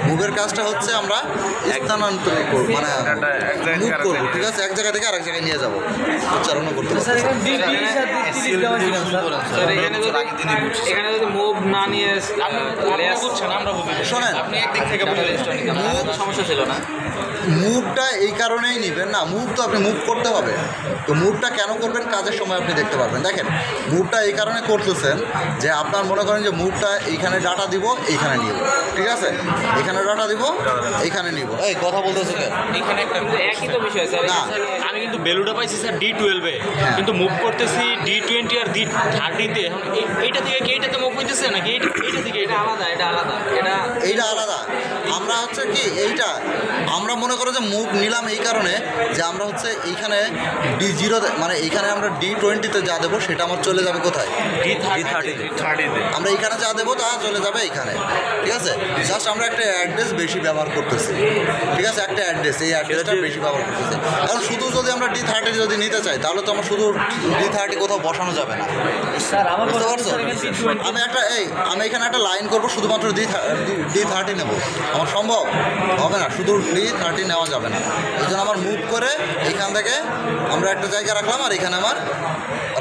Speaker 1: মুভের কাজটা হচ্ছে আমরা স্থানান্তরিত করব, মানে মুভ করবো, ঠিক আছে? এক জায়গা থেকে আরেক জায়গায় নিয়ে যাবো, উচ্চারণ করতে পারবো।
Speaker 4: স্যার এখানে D30 দেওয়া ছিল স্যার।
Speaker 2: এখানে যদি মুভ না নিয়ে
Speaker 5: বুঝছেন, আমরা বুঝি।
Speaker 1: শোনেন,
Speaker 5: আপনি একদিক থেকে বুঝলেন,
Speaker 2: সমস্যা ছিল না।
Speaker 1: মুভটা এই কারণেই নেবেন না, মুভ তো আপনি মুভ করতে হবে। তো মুভটা কেন করবেন? কাজের সময় আপনি দেখতে পারবেন। দেখেন মুভটা এই কারণে করতেছেন যে আপনার মনে করেন যে মুভটা এইখানে ডাটা দিব, এইখানে নিব, ঠিক আছে? এখানে ডাটা দিব, এইখানে নিব। এই কথা বলতেছে কেন?
Speaker 5: এখানে একটা
Speaker 2: একই তো বিষয় স্যার।
Speaker 1: না,
Speaker 5: আমি কিন্তু বেলুটা পাইছি স্যার D12-এ,
Speaker 1: হ্যাঁ।
Speaker 5: কিন্তু মুভ করতেছি D20 আর D30-তে। এখন এইটা থেকে কি এইটাতে মুভ হইতেছে নাকি এইটা থেকে
Speaker 2: এটা আলাদা, এটা আলাদা, এটা
Speaker 1: এইটা আলাদা। আমরা হচ্ছে কি এইটা আমরা মনে করো যে মুভ নিলাম এই কারণে যে আমরা হচ্ছে এইখানে D0-তে, মানে এইখানে আমরা D20-তে যা দেবো সেটা আমার চলে যাবে কোথায়?
Speaker 5: D30-তে।
Speaker 1: আমরা এইখানে যা দেবো তা চলে যাবে এইখানে, ঠিক আছে? জাস্ট আমরা একটা অ্যাড্রেস বেশি ব্যবহার করতেছি, ঠিক আছে? একটা অ্যাড্রেস, এই অ্যাড্রেসটা বেশি ব্যবহার করতেছি। এখন শুধু যদি আমরা D30 যদি নিতে চাই, তাহলে তো আমার শুধু D30 কোথাও বসানো যাবে না,
Speaker 4: স্যার আমার
Speaker 1: বুঝতে
Speaker 4: কথা
Speaker 1: পারছো?
Speaker 4: স্যার এখানে D20
Speaker 1: আমি এখানে একটা লাইন করবো, শুধুমাত্র D30 নেব, আমার সম্ভব হবে না, শুধু D30 নেওয়া যাবে না। এই জন্য আমার মুভ করে এইখান থেকে আমরা একটা জায়গা রাখলাম, আর এখানে আমার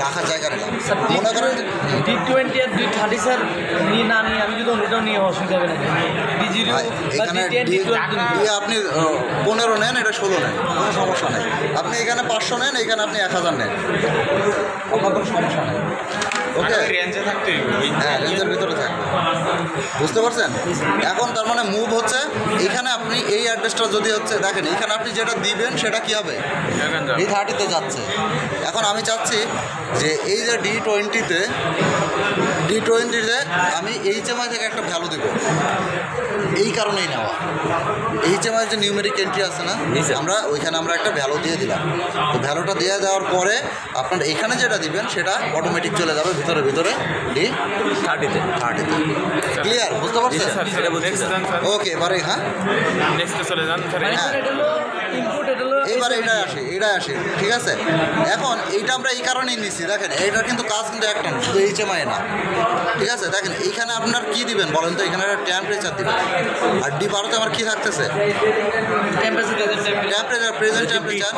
Speaker 1: রাখার জায়গা নিলাম। মনে করেন যে
Speaker 4: D20 আর D30 স্যার নিয়ে না নিয়ে আমি যদি অন্যটাও নিয়ে অসুবিধা হবে না D0
Speaker 1: ভাই,
Speaker 4: বা
Speaker 1: এখানে
Speaker 4: D10
Speaker 1: দিয়ে আপনি 15 নেন, এটা 16 নেন, কোনো সমস্যা নেই। আপনি এখানে 500 নেন, এখানে আপনি 1000 নেন, আপনার কোনো সমস্যা নেই। ওকে,
Speaker 5: রেঞ্জে থাকতে
Speaker 1: হ্যাঁ, রেঞ্জের ভিতরে থাকবে, বুঝতে পারছেন? এখন তার মানে মুভ হচ্ছে এখানে আপনি এই অ্যাড্রেসটা যদি হচ্ছে দেখেন, এখানে আপনি যেটা দিবেন সেটা কি হবে? D30-তে যাচ্ছে। এখন আমি চাচ্ছি যে এই যে D20-তে আমি HMI থেকে একটা ভ্যালু দেবো, এই কারণেই নেওয়া। HMI যে নিউমেরিক এন্ট্রি আছে না, আমরা ওইখানে আমরা একটা ভ্যালু দিয়ে দিলাম। তো ভ্যালুটা দিয়ে দেওয়ার পরে আপনার এখানে যেটা দিবেন সেটা অটোমেটিক চলে যাবে ভিতরে D30-তে। ক্লিয়ার, বুঝতে পারছেন?
Speaker 5: নেক্সট
Speaker 1: ওকে, এবারে হ্যাঁ
Speaker 5: নেক্সটে চলে যান স্যার।
Speaker 4: মানে স্যার এটা হলো ইনপুট, এটা হলো
Speaker 1: এইবারে এটাই আসে ঠিক আছে। এখন এইটা আমরা এই কারণেই নিচ্ছি, দেখেন এইটার কিন্তু কাজ কিন্তু একটা না, শুধু এইচএমআই না, ঠিক আছে। দেখেন এইখানে আপনার কি দিবেন বলেন তো, এখানে একটা টেম্পারেচার দিবেন, আর D12 আমার কি থাকতেছে টেম্পারেচার, প্রেজেন্ট টেম্পারেচার।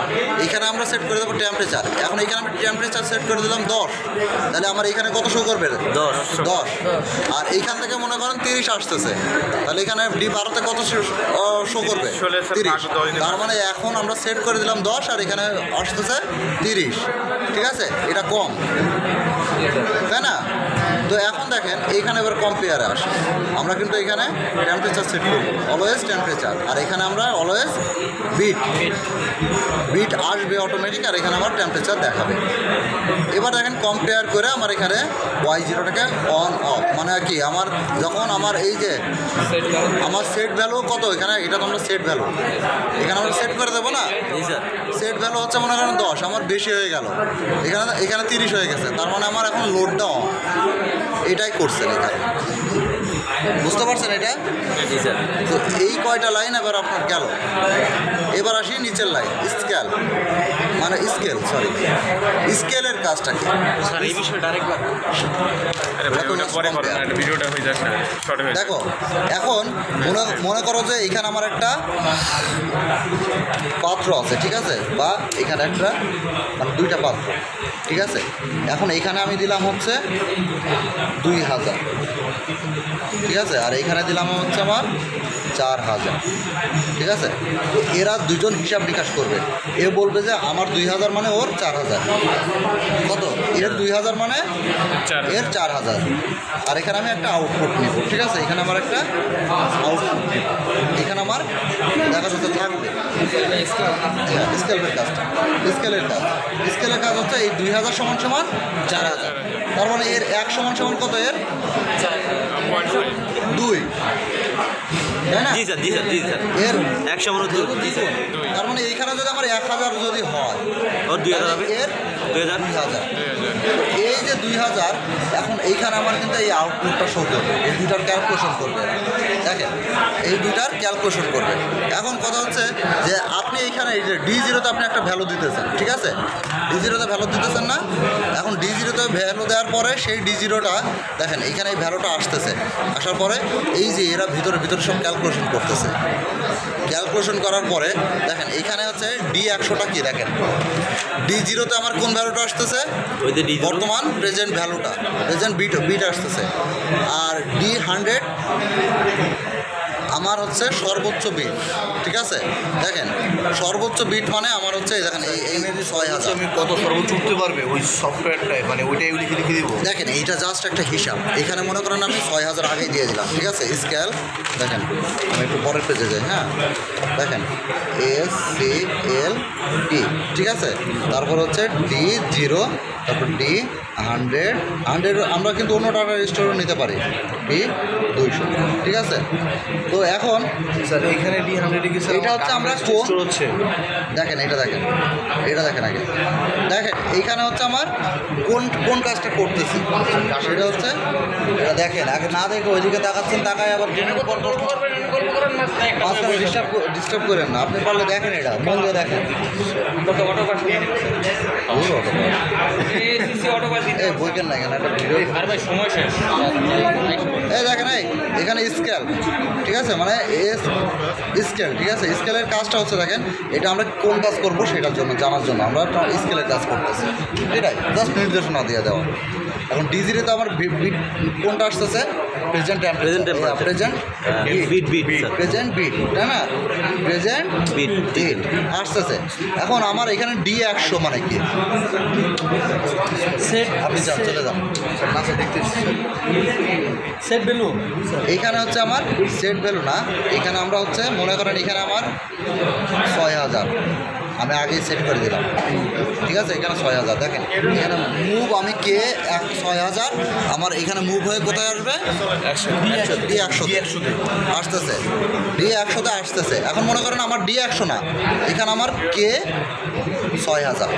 Speaker 1: এখানে আমরা সেট করে দেবো টেম্পারেচার। এখন এখানে আমি টেম্পারেচার সেট করে দিলাম 10, তাহলে আমার এখানে কত শো করবে 10। আর এইখান থেকে মনে করেন 30 আসতেছে, তাহলে এখানে D12 কত শো করবে 30। তার মানে এখন আমরা সেট করে দিলাম 10 আর এখানে আসতেছে 30, ঠিক আছে। এটা কম, তাই না? তো এখন দেখেন এইখানে এবার কম্পেয়ারে আসে, আমরা কিন্তু এখানে টেম্পারেচার সেট করব অলওয়েজ টেম্পারেচার, আর এখানে আমরা অলওয়েজ বিট আসবে অটোমেটিক, আর এখানে আমার টেম্পারেচার দেখাবে। এবার দেখেন কম্পেয়ার করে আমার এখানে Y0টাকে অন অফ, মানে কি আমার যখন আমার এই যে আমার সেট ভ্যালু কত, এখানে এটা তো আমরা সেট ভ্যালু এখানে আমরা সেট করে দেবো না, সেট ভ্যালু হচ্ছে মনে করেন 10, আমার বেশি হয়ে গেল, এখানে 30 হয়ে গেছে, তার মানে আমার এখন লোডটা অন। এটাই করছেন এখানে, বুঝতে পারছেন এটা? তো এই কয়টা লাইন এবার আপনার গেল। এবার আসি নিচের লাইন, স্কেল মানে স্কেলের কাজটা কি?
Speaker 2: এই বিষয়টা আরেকবার
Speaker 1: দেখো এখন মনে করো যে এখানে আমার একটা পাত্র আছে, ঠিক আছে, বা এখানে একটা মানে দুইটা পাত্র, ঠিক আছে। এখন এইখানে আমি দিলাম হচ্ছে 2000, ঠিক আছে, আর এইখানে দিলাম হচ্ছে আমার 4000, ঠিক আছে। তো এরা দুজন হিসাব নিকাশ করবে, এ বলবে যে আমার 2000 মানে ওর 4000, কত এর 2000 মানে এর 4000, আর এখানে আমি একটা আউটপুট নেব, ঠিক আছে। এখানে আমার একটা আউটপুট নেব, এখানে আমার দেখা যাচ্ছে থাকবে স্কেলের কাজ হচ্ছে এই 2000 সমান 4000, তার মানে এর 1 সমান কত, এর 2, তাই না? এর 1 তার মানে এইখানে যদি আমার 1000 যদি হয়, এর 2000, এই যে 2000, এখন এইখানে আমার কিন্তু এই আউটপুটটা শো করবে, এই দুইটার ক্যালকুলেশন করবে, দেখেন এই দুইটার ক্যালকুলেশন করবে। এখন কথা হচ্ছে যে আপনি এইখানে এই যে D0-তে আপনি একটা ভ্যালু দিতেছেন, ঠিক আছে, D0-তে ভ্যালু দিতেছেন না। এখন D0-তে ভ্যালু দেওয়ার পরে সেই D0টা দেখেন এইখানে এই ভ্যালুটা আসতেছে, আসার পরে এই যে এরা ভিতরে সব ক্যালকুলেশন করতেছে। ক্যালকুলেশন করার পরে দেখেন এইখানে হচ্ছে D100টা কি, দেখেন D0-তে আমার কোন ভ্যালুটা আসতেছে, বর্তমান প্রেজেন্ট ভ্যালুটা, প্রেজেন্ট বিট আসতেছে, আর D100 আমার হচ্ছে সর্বোচ্চ বিট, ঠিক আছে। দেখেন সর্বোচ্চ বিট মানে আমার হচ্ছে দেখেন এই 6000
Speaker 3: আমি কত সর্বোচ্চ উঠতে পারবে ওই সফটওয়্যারটায়, মানে ওইটাই লিখে দিব।
Speaker 1: দেখেন এইটা জাস্ট একটা হিসাব, এখানে মনে করেন আমি 6000 আগেই দিয়ে দিলাম, ঠিক আছে। স্কেল দেখেন আমি একটু পরের পেজে যাই, হ্যাঁ দেখেন SCLD, ঠিক আছে। তারপর হচ্ছে D0, তারপর D100 আমরা কিন্তু অন্য ডাটা রেজিস্টারও নিতে পারি, D200, ঠিক আছে। তো এখন
Speaker 3: স্যার এইখানে D100 কি স্যার
Speaker 1: এটা হচ্ছে আমরা
Speaker 3: হচ্ছে,
Speaker 1: দেখেন এটা দেখেন আগে দেখেন এইখানে হচ্ছে আমার কোন কাজটা করতেছি, সেটা হচ্ছে এটা দেখেন আগে না দেখে ওইদিকে তাকাচ্ছেন, তাকায় আবার ডিস্টার্ব করেন না, আপনি পারলে দেখেন এটা মন দিয়ে দেখেন। এই বইকেন না, এখানে একটা ভিডিও এই দেখেন এখানে স্কেল, ঠিক আছে, মানে স্কেল, ঠিক আছে। স্কেলের কাজটা হচ্ছে দেখেন এটা আমরা কোন কাজ করবো সেটার জন্য জানার জন্য আমরা স্কেলের কাজ করতেছি, এটাই জাস্ট নির্দেশনা দিয়ে দেওয়া। এখন D0-তে আমার বিট কোনটা আসতেছে, প্রেজেন্ট বিট, তাই না, প্রেজেন্ট বিট আসতেছে। এখন আমার এখানে D100 মানে কি,
Speaker 4: সেট
Speaker 1: আপনি যান চলে যান নাচে দেখতেছি,
Speaker 4: সেট ভ্যালু
Speaker 1: এইখানে হচ্ছে আমার সেট ভ্যালু না, এখানে আমরা হচ্ছে মনে করেন এখানে আমার 6000 আমি আগেই সেট করে দিলাম, ঠিক আছে। এখানে 6000, দেখেন এখানে মুভ আমি কে 6000 আমার এখানে মুভ হয়ে কোথায় আসবে, D100 আসতেছে, D100-তে আসতেছে। এখন মনে করেন আমার D100 না, এখানে আমার কে 6000,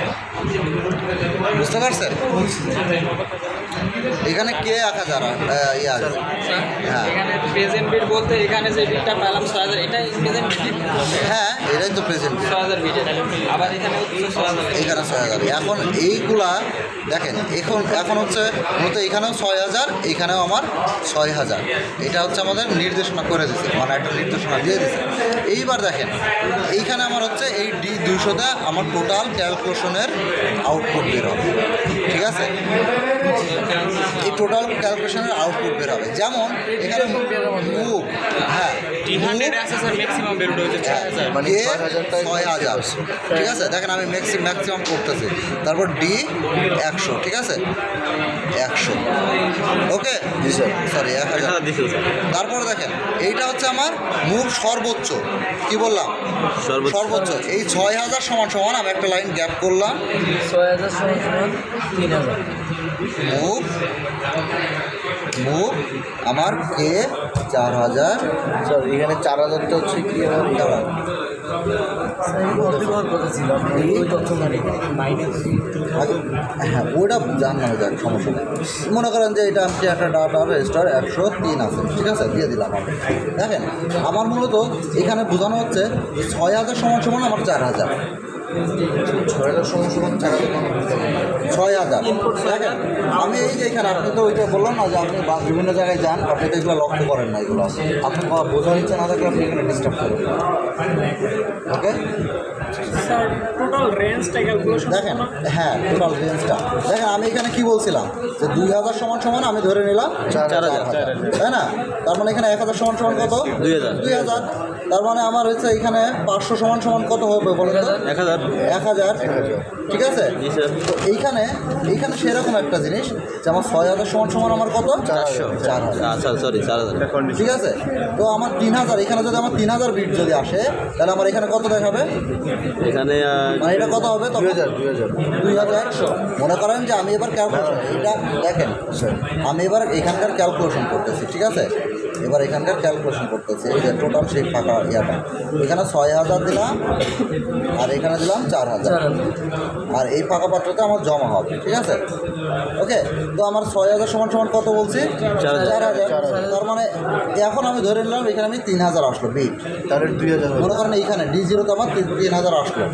Speaker 1: বুঝতে পারছেন? এখানে কে 1000 ইয়ে আছে হ্যাঁ
Speaker 2: এখানে প্রেজেন্ট বিট বলতে এখানে যে বিটটা পেলাম 6000 এটাই প্রেজেন্ট বিট
Speaker 1: হ্যাঁ এটাই তো প্রেজেন্ট
Speaker 2: 6000 বিট আবার এখানে হচ্ছে 6000
Speaker 1: এখানে 6000 এখন এইগুলা দেখেন এখন হচ্ছে মূলত এখানেও 6000 এখানেও আমার 6000 এটা হচ্ছে আমাদের নির্দেশনা করে দিচ্ছে মানে একটা নির্দেশনা দিয়ে দিচ্ছে এইবার দেখেন এইখানে আমার হচ্ছে এই D200তে আমার টোটাল ক্যালকুলেশনের আউটপুট বের হবে ঠিক আছে এই টোটাল ক্যালকুলেশনের আউটপুট বের হবে যেমন এখানে মুভ হ্যাঁ
Speaker 2: D100 আছে স্যার ম্যাক্সিমাম বের হচ্ছে 6000
Speaker 3: মানে
Speaker 1: 6000 ঠিক আছে দেখেন আমি ম্যাক্সিমাম করতেছি তারপর ডি 100 ঠিক আছে 100 ওকে
Speaker 3: জি স্যার
Speaker 1: সরি 1000 তারপর দেখেন এইটা হচ্ছে আমার মুভ সর্বোচ্চ কি বললাম সর্বোচ্চ এই 6000 সমান সমান আমি একটা লাইন গ্যাপ করলাম
Speaker 4: 6000 সমান 3000
Speaker 1: মুভ আমার কে 4000
Speaker 3: স্যার এখানে 4000টা হচ্ছে কি হবে
Speaker 4: অর্ধেক কথা ছিল ওই তথ্য মানে
Speaker 1: হ্যাঁ ওইটা জানানো যাক সমস্যা নেই মনে করেন যে এটা আমি একটা ডাটা রেজিস্টার 103 আছে ঠিক আছে দিয়ে দিলাম আমি দেখেন আমার মূলত এখানে বোঝানো হচ্ছে 6000 সমান সমান আমার 4000
Speaker 3: 6000 সমান সমান
Speaker 1: 6000 দেখেন আমি এই যে এখানে আপনি তো ওইটা বললাম না যে আপনি বিভিন্ন জায়গায় যান আপনি তো এগুলো লক্ষ্য করেন না এগুলো আপনি বোঝার ইচ্ছা না থাকলে আপনি এখানে ডিস্টার্ব করেন ওকে
Speaker 5: স্যার টোটাল রেঞ্জটা ক্যালকুলেশন
Speaker 1: দেখেন হ্যাঁ টোটাল রেঞ্জটা দেখেন আমি এখানে কি বলছিলাম যে 2000 সমান সমান আমি ধরে নিলাম 4000 তাই না তার মানে এখানে 1000 সমান সমান কত 2000 তার মানে আমার হচ্ছে এখানে 500 সমান সমান কত হবে বলেন তো 1000 ঠিক আছে তো এইখানে সেরকম একটা জিনিস যে আমার 6000 সমান সমান আমার কত 4000
Speaker 2: আচ্ছা সরি 4000
Speaker 1: ঠিক আছে তো আমার 3000 এখানে যদি আমার 3000 বিট যদি আসে তাহলে আমার এখানে কত দেখাবে
Speaker 2: এখানে
Speaker 1: মানে এটা কত হবে 2000 মনে করেন যে আমি এবার ক্যালকুলেশন এটা দেখেন আমি এবার এখানকার ক্যালকুলেশন করতেছি ঠিক আছে এবার এখানকার ক্যালকুলেশন করতেছি এই যে টোটাল সেই ফাঁকা ইয়াটা এখানে 6000 দিলাম আর এখানে দিলাম 4000 আর এই ফাঁকা পাত্রতে আমার জমা হবে ঠিক আছে ওকে তো আমার 6000 সমান সমান কত বলছি 4000 তার মানে এখন আমি ধরে নিলাম এখানে আমি 3000 আসলো বিট
Speaker 3: তাহলে 2000
Speaker 1: মনে করেন এইখানে D0 আমার 3000 আসলো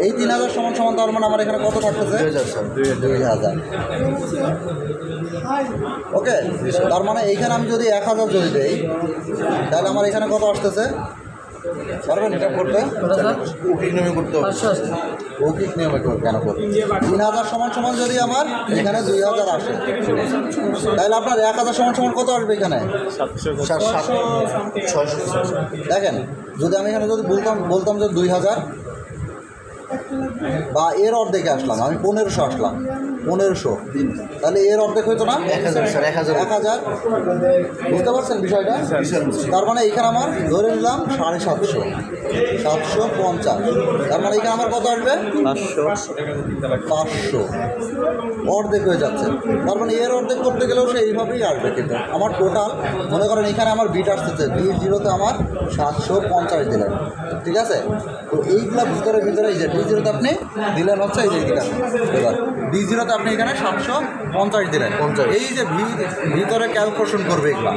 Speaker 1: এই 3000 সমান সমান তার মানে আমার এখানে কত থাকতেছে 2000 ওকে তার মানে এইখানে আমি যদি 1000 যদি দেই তাহলে আমার এখানে কত আসতেছে পারবেন এটা করতে
Speaker 3: উকিল নামে করতে হবে
Speaker 1: মৌখিক নিয়মে কেন করবে 3000 সমান সমান যদি আমার এখানে 2000 আসে তাহলে আপনার 1000 সমান সমান কত আসবে এখানে
Speaker 3: 600
Speaker 1: দেখেন যদি আমি এখানে যদি বলতাম যে 2000 বা এর অর্ধেকে আসলাম আমি 1500 আসলাম 1500 তাহলে এর অর্ধেক হইতো না
Speaker 3: 1000 স্যার
Speaker 1: 1000 বুঝতে পারছেন বিষয়টা তার মানে এখানে আমার ধরে নিলাম 750 750 তার মানে এখানে আমার কত আসবে 500 অর্ধেক হয়ে যাচ্ছে তার মানে এর অর্ধেক করতে গেলেও সে এইভাবেই আসবে কিন্তু আমার টোটাল মনে করেন এখানে আমার বিট আসতেছে D0-তে আমার 750 দিলেন ঠিক আছে তো এইগুলা ভিতরে এই যে D0-তে আপনি দিলেন হচ্ছে এই যে এবার D0-তে আপনি এখানে 750 দিলেন এই যে ভিতরে ক্যালকুলেশন করবে এগুলা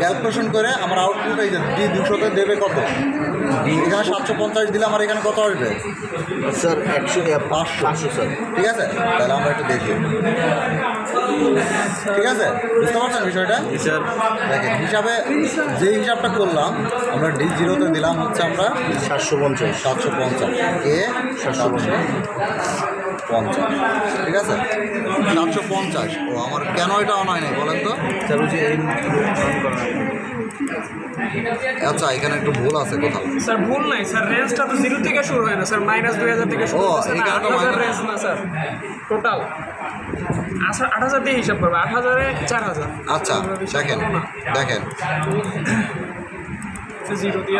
Speaker 1: ক্যালকুলেশন করে আমার আউটপুট এই যে D200-তে দেবে কত এখানে 750 দিলে আমার এখানে কত আসবে
Speaker 3: স্যার 500 স্যার
Speaker 1: ঠিক আছে তাহলে আমরা একটু দেখি ঠিক আছে বুঝতে পারছেন বিষয়টা
Speaker 2: স্যার
Speaker 1: দেখেন যে হিসাবটা করলাম আমরা D0-তে দিলাম হচ্ছে আমরা 750 কে 750 ঠিক আছে 750 ও আমার কেন এটা অন হয় নাই বলেন তো
Speaker 3: স্যার ওই যে
Speaker 1: আচ্ছা এখানে একটু ভুল আছে কোথাও
Speaker 5: স্যার ভুল নাই স্যার রেঞ্জটা তো 0 থেকে শুরু হয় না স্যার -2000 থেকে শুরু
Speaker 1: ও,
Speaker 5: হচ্ছে না
Speaker 1: এইখানে তো
Speaker 5: 8000 রেঞ্জ না স্যার টোটাল 8000 দিয়ে হিসাব করবে 8000 এ 4000
Speaker 1: আচ্ছা দেখেন
Speaker 5: 0 দিয়ে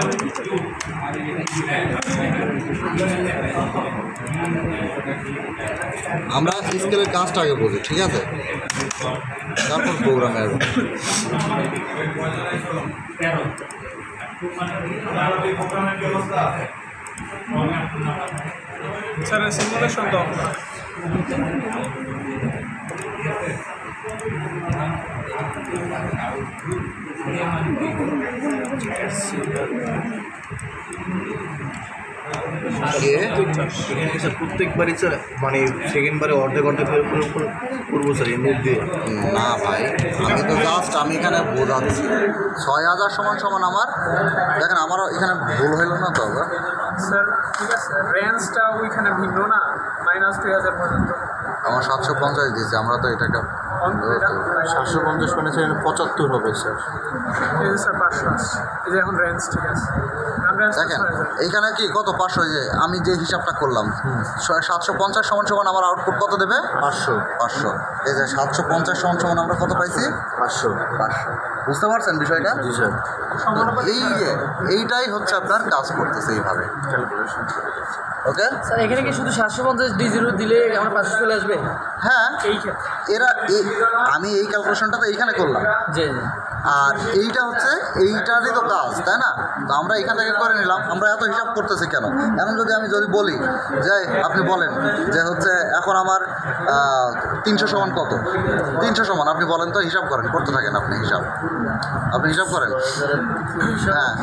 Speaker 1: আমরা স্কেলের কাজটা আগে বুঝি ঠিক আছে তারপর প্রোগ্রামে আসবো
Speaker 5: স্যার সিমুলেশন তো
Speaker 3: প্রত্যেকবারই স্যার মানে সেকেন্ডবারে অর্ধেক অর্ধেক করবো স্যার এর মধ্যে
Speaker 1: না ভাই, আমি তো জাস্ট আমি এখানে বোঝাচ্ছি 6000 সমান সমান আমার, দেখেন আমারও এখানে ভুল হইল না তো আবার।
Speaker 6: স্যার ঠিক আছে, রেঞ্জটা ওইখানে ভিন্ন না, -2000 পর্যন্ত।
Speaker 1: আমার 750 দিয়েছে, আমরা তো এটাকে
Speaker 3: 750 মানে স্যার 75 হবে স্যার।
Speaker 6: এই যে স্যার 500 আসছে, এই যে এখন রেঞ্জ ঠিক আছে।
Speaker 1: দেখেন এইখানে কি কত 500, যে আমি যে হিসাবটা করলাম 750 সমান সমান আমার আউটপুট কত দেবে 500। এই যে 750 সমান সমান আমরা কত পাইছি 500। বুঝতে পারছেন বিষয়টা?
Speaker 3: জি স্যার।
Speaker 1: এই যে এইটাই হচ্ছে আপনার কাজ করতেছে এইভাবে। ওকে
Speaker 4: স্যার এখানে কি শুধু 750 D0 দিলে আমার 500 চলে আসবে?
Speaker 1: হ্যাঁ, আমি এই ক্যালকুলেশনটা তো এইখানে করলাম,
Speaker 4: জি
Speaker 1: আর এইটা হচ্ছে এইটারই তো কাজ, তাই না? তো আমরা এখান থেকে করে নিলাম, আমরা এত হিসাব করতেছি কেন? এখন যদি বলি যে আপনি বলেন যে হচ্ছে এখন আমার 300 সমান কত, 300 সমান আপনি বলেন তো, হিসাব করেন, করতে থাকেন আপনি হিসাব করেন। হ্যাঁ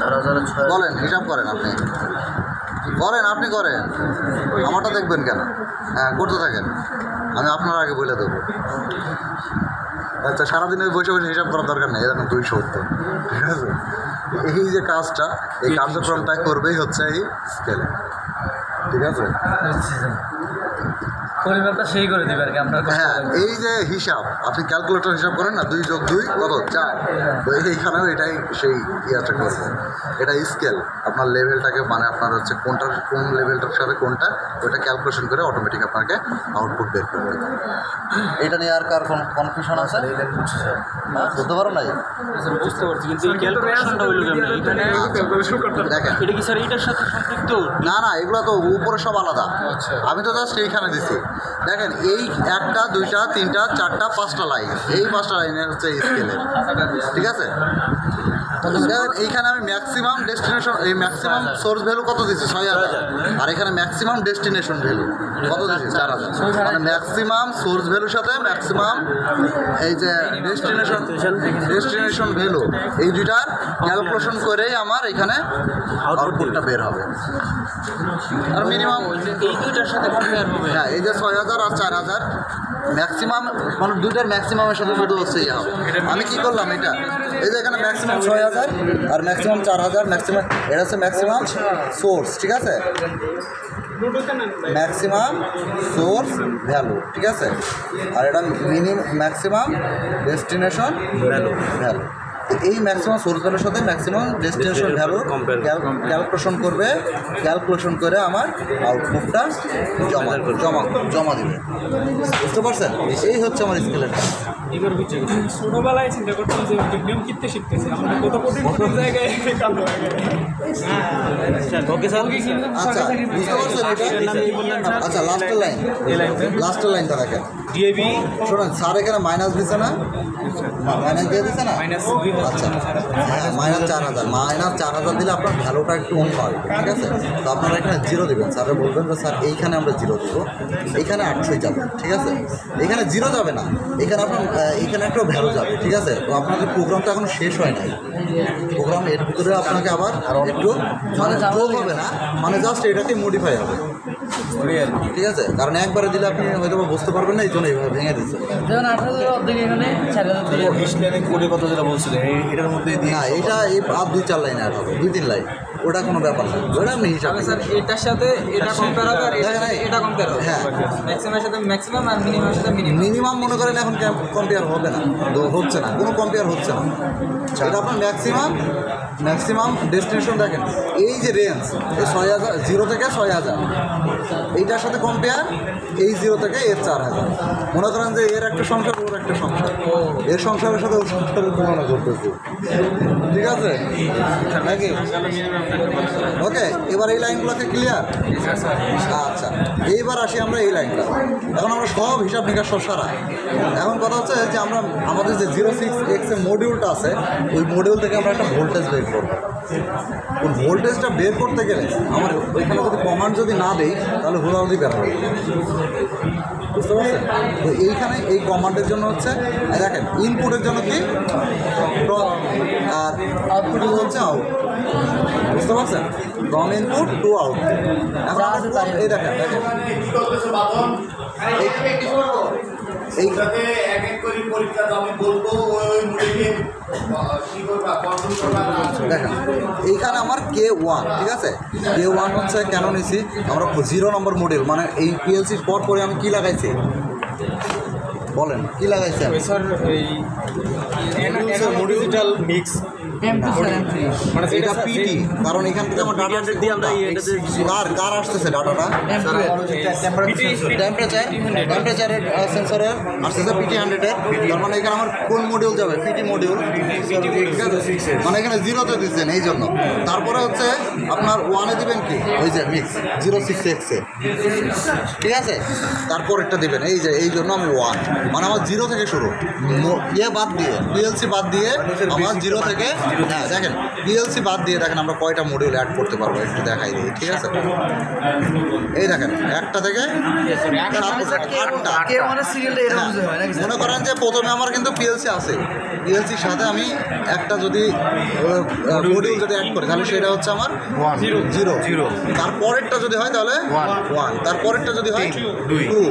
Speaker 3: 4000
Speaker 1: বলেন, হিসাব করেন, আপনি করেন, আমারটা দেখবেন কেন? হ্যাঁ করতে থাকেন, আমি আপনার আগে বলে দেবো। আচ্ছা, সারাদিন ওই বসে বসে হিসাব করার দরকার নেই, এরকম 270, ঠিক আছে? এই যে কাজটা, এই কার্যক্রমটা করবেই হচ্ছে এই স্কেলে, ঠিক আছে?
Speaker 4: পরিমাপটা সেই করে দিবে আর কি আপনার।
Speaker 1: হ্যাঁ, এই যে হিসাব আপনি ক্যালকুলেটর হিসাব করেন না, 2 + 2 কত 4, তো এইখানেও এটাই সেই ইয়াটা করবে, এটা স্কেল আপনার লেভেলটাকে, মানে আপনার হচ্ছে কোন লেভেলটার সাথে কোনটা, ওইটা ক্যালকুলেশন করে অটোমেটিক আপনাকে আউটপুট বের করবে। এটা নিয়ে আর কার কনফিউশন আছে? বুঝতে পারো নাই?
Speaker 2: বুঝতে পারছি, কিন্তু এই ক্যালকুলেশনটা হইল কেমন এখানে?
Speaker 1: দেখেন
Speaker 2: এটা কি স্যার এইটার সাথে সম্পৃক্ত?
Speaker 1: না, এগুলো তো উপরে সব আলাদা। আমি তো জাস্ট এইখানে দিছি। দেখেন এই 1টা 2টা 3টা 4টা 5টা লাইন, এই 5টা লাইনের হচ্ছে এই স্কেলের, ঠিক আছে? দেখেন এইখানে আমি ম্যাক্সিমাম ডেস্টিনেশন, এই ম্যাক্সিমাম সোর্স ভ্যালু কত দিচ্ছি 6000, আর এখানে ম্যাক্সিমাম ডেস্টিনেশন ভ্যালু কত দিচ্ছি 4000। মানে ম্যাক্সিমাম সোর্স ভ্যালুর সাথে ম্যাক্সিমাম এই যে ডেস্টিনেশন ভ্যালু, এই দুইটার ক্যালকুলেশন করেই আমার এখানে আউটপুটটা বের হবে। আর মিনিমাম
Speaker 2: এই দুইটার সাথে কম্পেয়ার হবে।
Speaker 1: হ্যাঁ, এই যে 6000 আর 4000 ম্যাক্সিমাম, মানে দুইটার ম্যাক্সিমামের সাথে শুধু হচ্ছে হবে। আমি কি করলাম, এটা এই যে এখানে ম্যাক্সিমাম 6000 আর ম্যাক্সিমাম 4000, ম্যাক্সিমাম এটা হচ্ছে ম্যাক্সিমাম সোর্স, ঠিক আছে? ম্যাক্সিমাম সোর্স ভ্যালু, ঠিক আছে? আর এটা ম্যাক্সিমাম ডেস্টিনেশন ভ্যালু। এই ম্যাক্সিমাম সোর্স ভ্যালুর সাথে ম্যাক্সিমাম ডেস্টিনেশন ভ্যালু ক্যালকুলেশন করে আমার আউটপুটটা জমা দিবে। বুঝতে পারছেন? এই হচ্ছে আমার স্কেলের কাজ।
Speaker 6: ছোটবেলায় চিন্তা করতাম যে নিয়ম কিনতে শিখতেছি, আমরা কত কঠিন জায়গায় কাজ হয়ে গেছে।
Speaker 3: Okay sir.
Speaker 1: আচ্ছা, বুঝতে পারছেন এটা? আচ্ছা, লাস্টের লাইনটা দেখেন।
Speaker 5: ডিএবি
Speaker 1: শোনেন, স্যার এখানে মাইনাস দিচ্ছে না, মাইনাস দিয়ে দিচ্ছে না। আচ্ছা, হ্যাঁ, -4000 দিলে আপনার ভ্যালুটা একটু অন্য হয়, ঠিক আছে? তো আপনারা এখানে 0 দেবেন, স্যারে বলবেন যে স্যার এইখানে আমরা 0 দেবো, এইখানে 800 যাবে, ঠিক আছে? এখানে 0 যাবে না, এখানে আপনার এখানে একটা ভ্যালু যাবে, ঠিক আছে? তো আপনাদের প্রোগ্রামটা এখন শেষ হয় নাই, প্রোগ্রাম এর ভিতরে আপনাকে আবার একটু মানে যোগ হবে না, মানে জাস্ট এটাকে মডিফাই হবে, ঠিক আছে? কারণ একবারে দিলে আপনি হয়তো বুঝতে পারবেন না, এই জন্য এইভাবে ভেঙে দিচ্ছে।
Speaker 4: যেমন 8000 অর্ধেক এখানে 4000 দিলে
Speaker 3: ডিসপ্লে কোডে কত যেটা বলছিলেন এটার মধ্যে
Speaker 1: না, এটা এই আর 2-4 লাইন অ্যাড হবে, 2-3 লাইন, ওটা কোনো ব্যাপার না, ওটা আপনি হিসাব
Speaker 2: স্যার এটার সাথে এটা কম্পেয়ার হবে, আর এটার সাথে এটা কম্পেয়ার হবে।
Speaker 1: হ্যাঁ,
Speaker 2: ম্যাক্সিমামের সাথে ম্যাক্সিমাম আর মিনিমামের সাথে মিনিমাম।
Speaker 1: মিনিমাম মনে করেন এখন কম্পেয়ার হবে না, হচ্ছে না, কোনো কম্পেয়ার হচ্ছে না। এটা আপনার ম্যাক্সিমাম ডেস্টিনেশন দেখেন, এই যে রেঞ্জ এই 6000, 0 থেকে 6000, এইটার সাথে কম্পেয়ার এই 0 থেকে এর 4000। মনে করেন যে এর একটা সংসার, ওর একটা সংসার, এর সংসারের সাথে ওর সংসারের তুলনা করতেছি, ঠিক আছে নাকি? ওকে, এবার এই লাইনগুলোকে ক্লিয়ার? আচ্ছা, এইবার আসি আমরা এই লাইনটা। এখন আমরা সব হিসাব নিকাশ সব সারা। এখন কথা হচ্ছে যে আমরা আমাদের যে 06X এর মডিউলটা আছে, ওই মডিউল থেকে আমরা একটা ভোল্টেজ বের করবো। ভোল্টেজটা বের করতে গেলে আমার ওইখানে যদি কমান্ড যদি না দেই তাহলে হুদাহুদি বের হবে, বুঝতে পারছেন? তো এইখানে এই কমান্ডের জন্য হচ্ছে দেখেন ইনপুটের জন্য কি আর আউটপুটের হচ্ছে আউট, বুঝতে পারছেন? From input to out. এখন এই দেখেন দেখেন দেখেন এইখানে আমার K1, ঠিক আছে? K1 হচ্ছে কেন নিছি আমরা 0 নম্বর মডেল, মানে এই PLC পর পরে আমি কি লাগাইছি বলেন, কি লাগাইছি আমি?
Speaker 5: স্যার এই ডিজিটাল মিক্স মানে
Speaker 1: এটা পিটি, কারণ এখান থেকে আমার ডাটা দিয়ে আমরা কার আসতেছে ডাটাটা টেম্পারেচারের সেন্সরের আসতেছে PT100 এর, তার মানে এখানে আমার কোন মডিউল যাবে? পিটি মডিউল, মানে এখানে 0-তে দিচ্ছেন এই জন্য। তারপরে হচ্ছে আপনার 1-এ দিবেন কি ওই যে মিক্স 06X এ, ঠিক আছে? তারপরেরটা দিবেন এই যে, এই জন্য আমি 1, মানে আমার 0 থেকে শুরু, ইয়ে বাদ দিয়ে PLC বাদ দিয়ে আমার 0 থেকে, হ্যাঁ দেখেন PLC বাদ দিয়ে দেখেন আমরা কয়টা মডিউল অ্যাড করতে পারবো একটু দেখাই দিই, ঠিক আছে? এই দেখেন একটা থেকে 8টা। মনে করেন যে প্রথমে আমার কিন্তু PLC আছে, PLCর সাথে আমি একটা যদি মডিউল যদি অ্যাড করি তাহলে সেটা হচ্ছে আমার 0, তারপরেরটা যদি হয় তাহলে 1, তারপরেরটা যদি হয় 2,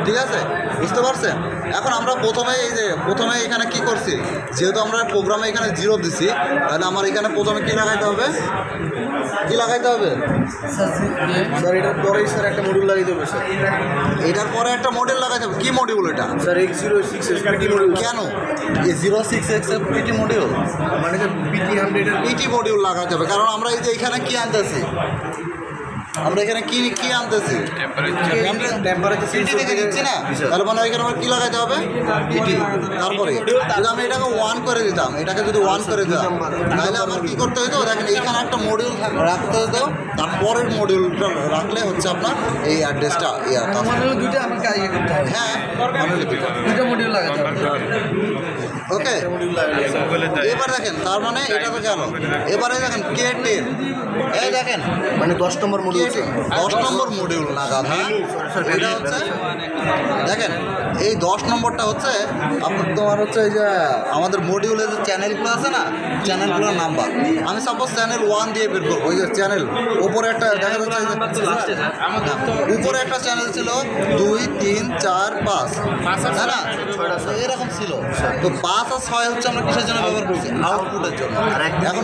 Speaker 1: ঠিক আছে? বুঝতে পারছেন? এখন আমরা প্রথমে এই যে প্রথমে এখানে কি করছি, যেহেতু আমরা প্রোগ্রামে এখানে 0 দিছি তাহলে আমার এখানে প্রথমে কি লাগাইতে হবে, কি লাগাইতে হবে
Speaker 3: স্যার এটার পরেই স্যার একটা মডিউল লাগিয়ে দেবে স্যার।
Speaker 1: এটার পরে একটা মডেল লাগাইতে হবে। কি মডিউল এটা
Speaker 3: স্যার X06 পিটি মডিউল।
Speaker 1: কেন এই 06X এর পিটি মডিউল,
Speaker 3: মানে যে PT100 এর
Speaker 1: পিটি মডিউল লাগাতে হবে, কারণ আমরা এই যে এখানে কি আনতেছি, আমরা এখানে কি কি আনতেছি
Speaker 3: টেম্পারেচার
Speaker 1: পিটি থেকে দিচ্ছি না, তাহলে মানে এখানে আমার কি লাগাইতে হবে পিটি। তারপরে যদি আমি এটাকে 1 করে দিতাম, এটাকে যদি 1 করে দিতাম তাহলে আমার কি করতে হতো, দেখেন এইখানে একটা মডিউল রাখতে হতো, তারপরের মডিউলটা রাখলে হচ্ছে আপনার এই অ্যাড্রেসটা
Speaker 4: দুইটা আমি কাজ করতে হবে,
Speaker 1: হ্যাঁ manually দুটো।
Speaker 4: দুইটা মডিউল লাগাতে হবে।
Speaker 1: ওকে, এবার দেখেন তার মানে এটা তো গেল। এবারে দেখেন K10, এই দেখেন
Speaker 3: মানে 10 নম্বর মডিউল।
Speaker 1: 10 নম্বর মডিউল লাগান, হ্যাঁ এটা হচ্ছে দেখেন এই 10 নম্বরটা হচ্ছে আপনার তোমার হচ্ছে এই যে আমাদের মডিউলের যে চ্যানেলগুলো আছে না, চ্যানেলগুলোর নাম্বার। আমি সাপোজ চ্যানেল 1 দিয়ে বের করবো, ওই যে চ্যানেল উপরে একটা দেখা যাচ্ছে, উপরে একটা চ্যানেল ছিল 2, 3, 4, 5, তাই না? এরকম ছিল। তো 5 আর 6 হচ্ছে আমরা কিসের জন্য ব্যবহার করছি? আউটপুটের জন্য। এখন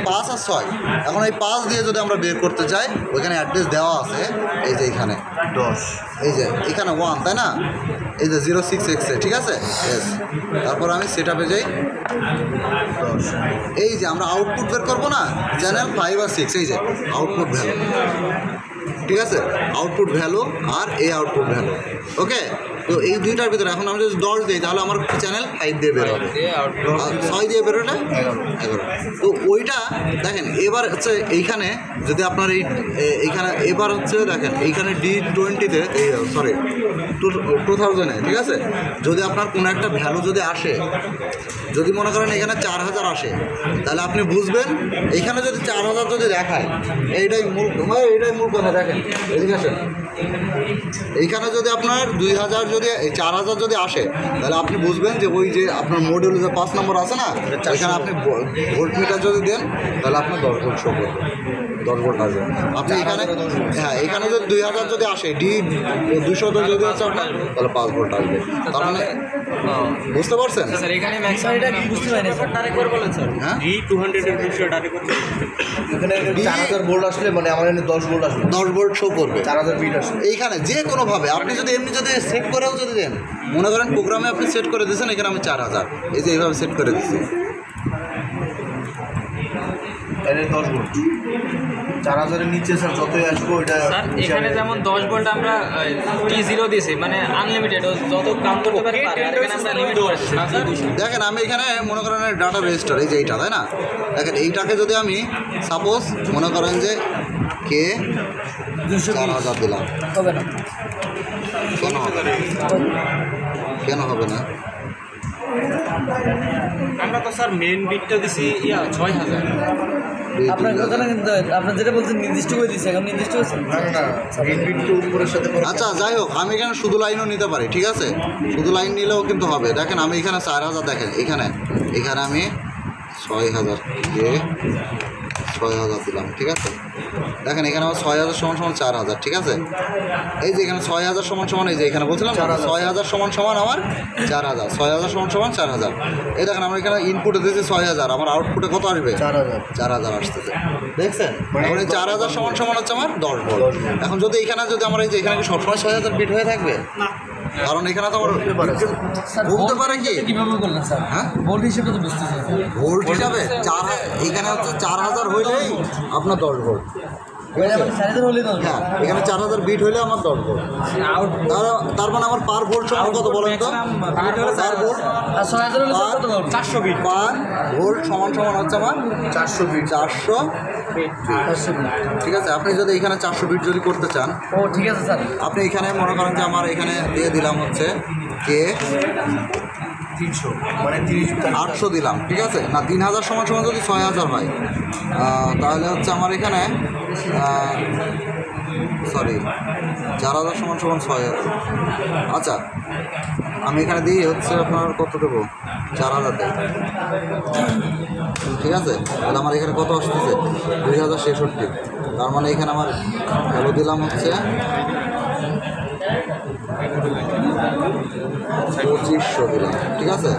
Speaker 1: 5 আর 6, এখন এই 5 দিয়ে যদি আমরা বের করতে চাই, ওইখানে অ্যাড্রেস দেওয়া আছে এই যে এখানে 10, এই যে এখানে 1, তাই না? এই যে 06X এ, ঠিক আছে? ইয়েস। তারপর আমি সেট আপে যাই 10, এই যে আমরা আউটপুট বের করবো না, চ্যানেল 5 আর 6, এই যে আউটপুট ভ্যালু, ঠিক আছে? আউটপুট ভ্যালু আর এই আউটপুট ভ্যালু, ওকে? তো এই দুইটার ভিতরে এখন আমি যদি 10 দিই তাহলে আমার চ্যানেল 5 দিয়ে বের হবে, 6 দিয়ে বেরোলে 11। তো ওইটা দেখেন এবার হচ্ছে এইখানে যদি আপনার এইখানে এবার হচ্ছে দেখেন এইখানে D20-তে এই সরি 2000-এ, ঠিক আছে? যদি আপনার কোনো একটা ভ্যালু যদি আসে, যদি মনে করেন এখানে 4000 আসে, তাহলে আপনি বুঝবেন এখানে যদি 4000 যদি দেখায়, এইটাই মূল কথা। দেখেন এদিকে আসেন, এইখানে যদি আপনার 2000 যদি 4000 যদি আসে তাহলে আপনি বুঝবেন যে ওই যে আপনার মডিউল যে 5 নম্বর আছে না, এখানে আপনি ভোল্ট মিটার যদি দেন তাহলে আপনার 10 ভোল্ট শো করবে, 10 ভোল্ট আসবে। আপনি এখানে হ্যাঁ এখানে যদি 2000 যদি আসে, D200 যদি আছে আপনার তাহলে 5 ভোল্ট আসবে। তার মানে বুঝতে পারছেন?
Speaker 2: স্যার এখানে ম্যাক্সিমাম এটা কি বুঝতে পারেন স্যার, ডাইরেক্ট করে বলেন স্যার।
Speaker 1: হ্যাঁ
Speaker 5: D200 এর বিষয় ডাইরেক্ট করে
Speaker 3: এখানে 4000 ভোল্ট আসলে মানে আমার এখানে 10 ভোল্ট আসবে,
Speaker 1: 10 ভোল্ট শো করবে,
Speaker 3: 4000 বিট আসবে।
Speaker 1: এইখানে যে কোনোভাবে আপনি যদি এমনি যদি সেট করেও যদি দেন, মনে করেন প্রোগ্রামে আপনি সেট করে দিয়েছেন এখানে আমি 4000, এই যে এইভাবে সেট করে দিচ্ছি,
Speaker 3: এখানে 10 ভোল্ট 4000 এর নিচে স্যার যতই আসবে ওইটা
Speaker 2: স্যার এখানে যেমন 10 ভোল্ট আমরা T0 দিয়েছি, মানে আনলিমিটেড যত কাম করতে পারে, আর এখানে আমরা লিমিট করেছি।
Speaker 1: দেখেন আমি এখানে মনে করেন ডাটা রেজিস্টার এই যে এইটা, তাই না? দেখেন এইটাকে যদি আমি সাপোজ মনে করেন যে K4000 দিলাম,
Speaker 4: হবে না,
Speaker 1: কেন হবে না?
Speaker 5: আমরা তো স্যার মেন বিটটা দিছি 6000।
Speaker 4: আপনার কথা না, কিন্তু আপনার যেটা বলছেন নির্দিষ্ট করে দিচ্ছে, এখন নির্দিষ্ট হয়েছে
Speaker 3: না না মেন বিটকে উপরের সাথে করে
Speaker 1: আচ্ছা যাই হোক, আমি এখানে শুধু লাইনও নিতে পারি, ঠিক আছে? শুধু লাইন নিলেও কিন্তু হবে। দেখেন আমি এখানে 4000, দেখেন এখানে আমি 6000 দিয়ে 6000 দিলাম, ঠিক আছে? দেখেন এখানে আমার 6000 সমান সমান 4000, ঠিক আছে? এই যে এখানে 6000 সমান সমান, এই যে এখানে বলছিলাম 6000 সমান সমান আমার 4000, 6000 সমান সমান 4000। এই দেখেন আমরা এখানে ইনপুটে দিয়েছি 6000, আমার আউটপুটে কত আসবে? 4000 আসতেছে, দেখছেন? এখন এই 4000 সমান সমান হচ্ছে আমার 10 ভোল্ট। এখন যদি এখানে আমরা এই যে এখানে কি সবসময় 6000 বিট হয়ে থাকবে? কারণ এখানে তো আমার বলতে পারে কি
Speaker 4: কিভাবে করলেন স্যার?
Speaker 1: হ্যাঁ,
Speaker 4: ভোল্ট হিসেবে তো বুঝতেছেন
Speaker 1: ভোল্ট হিসাবে এখানে হচ্ছে 4000 হইলেই আপনার 10 ভোল্ট।
Speaker 4: 4000 হলে তো
Speaker 1: হ্যাঁ, এখানে 4000 বিট হইলে আমার 10 ভোল্ট। তার মানে আমার পার ভোল্ট সমান কত বলেন তো? পার ভোল্ট
Speaker 4: আর 6000 হলে স্যার কত হবে?
Speaker 5: 400 বিট।
Speaker 1: পার ভোল্ট সমান সমান হচ্ছে আমার
Speaker 3: 400 বিট।
Speaker 1: 400 ঠিক আছে? আপনি যদি এখানে 400 বিট যদি করতে চান,
Speaker 4: ও ঠিক আছে স্যার।
Speaker 1: আপনি এখানে মনে করেন যে আমার এখানে দিয়ে দিলাম হচ্ছে কে
Speaker 3: 300 মানে 30
Speaker 1: 800 দিলাম, ঠিক আছে? না 3000 সমান সমান যদি 6000 হয়, তাহলে হচ্ছে আমার এখানে সরি 4000 সমান সমান 6000। আচ্ছা আমি এখানে দিই হচ্ছে আপনার কত দেবো? 4000 দেয়, ঠিক আছে? তাহলে আমার এখানে কত আসতেছে? 2066। তার মানে এখানে আমার ভ্যালু দিলাম হচ্ছে 2500 দিলাম, ঠিক আছে?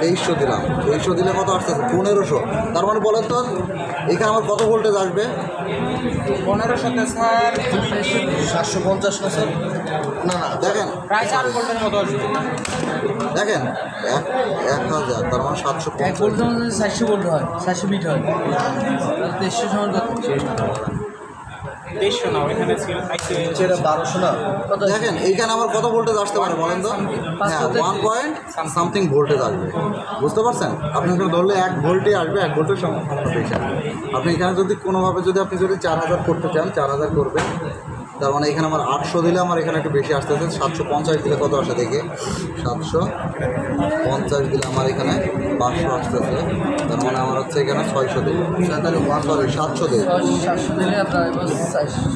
Speaker 1: 2300 দিলাম, 2300 দিলে কত আসতেছে? 1500। তার মানে বলেন তো এখানে আমার কত ভোল্টেজ আসবে?
Speaker 5: 1500তে স্যার
Speaker 3: 750 না স্যার? না না
Speaker 1: দেখেন
Speaker 5: প্রায় 4 ভোল্টের মতো আসবে।
Speaker 1: দেখেন 1000, তার মানে 750।
Speaker 4: 1 ভোল্ট যেমন 400 ভোল্ট হয়, 400 বিট হয়, 2300 সমান কত?
Speaker 5: 2300 না, ওইখানে ছিল
Speaker 3: এটা 1200 না?
Speaker 4: কত?
Speaker 1: দেখেন এইখানে আমার কত ভোল্টেজ আসতে পারে বলেন তো? হ্যাঁ 1 পয়েন্ট সামথিং ভোল্টেজ আসবে, বুঝতে পারছেন? আপনি এখানে ধরলে 1 ভোল্টই আসবে, 1 ভোল্টের সমস্যা বেশি আসবে। আপনি এখানে যদি কোনোভাবে আপনি যদি 4000 করতে চান, 4000 করবেন। তার মানে এখানে আমার 800 দিলে আমার এখানে একটু বেশি আসতেছে। 750 দিলে কত আসে দেখে? 750 দিলে আমার এখানে 500 আসতেছে। তার মানে আমার হচ্ছে এখানে 600 দিলে, তাহলে 700 দিলে
Speaker 4: 700 দিলে আপনার 400।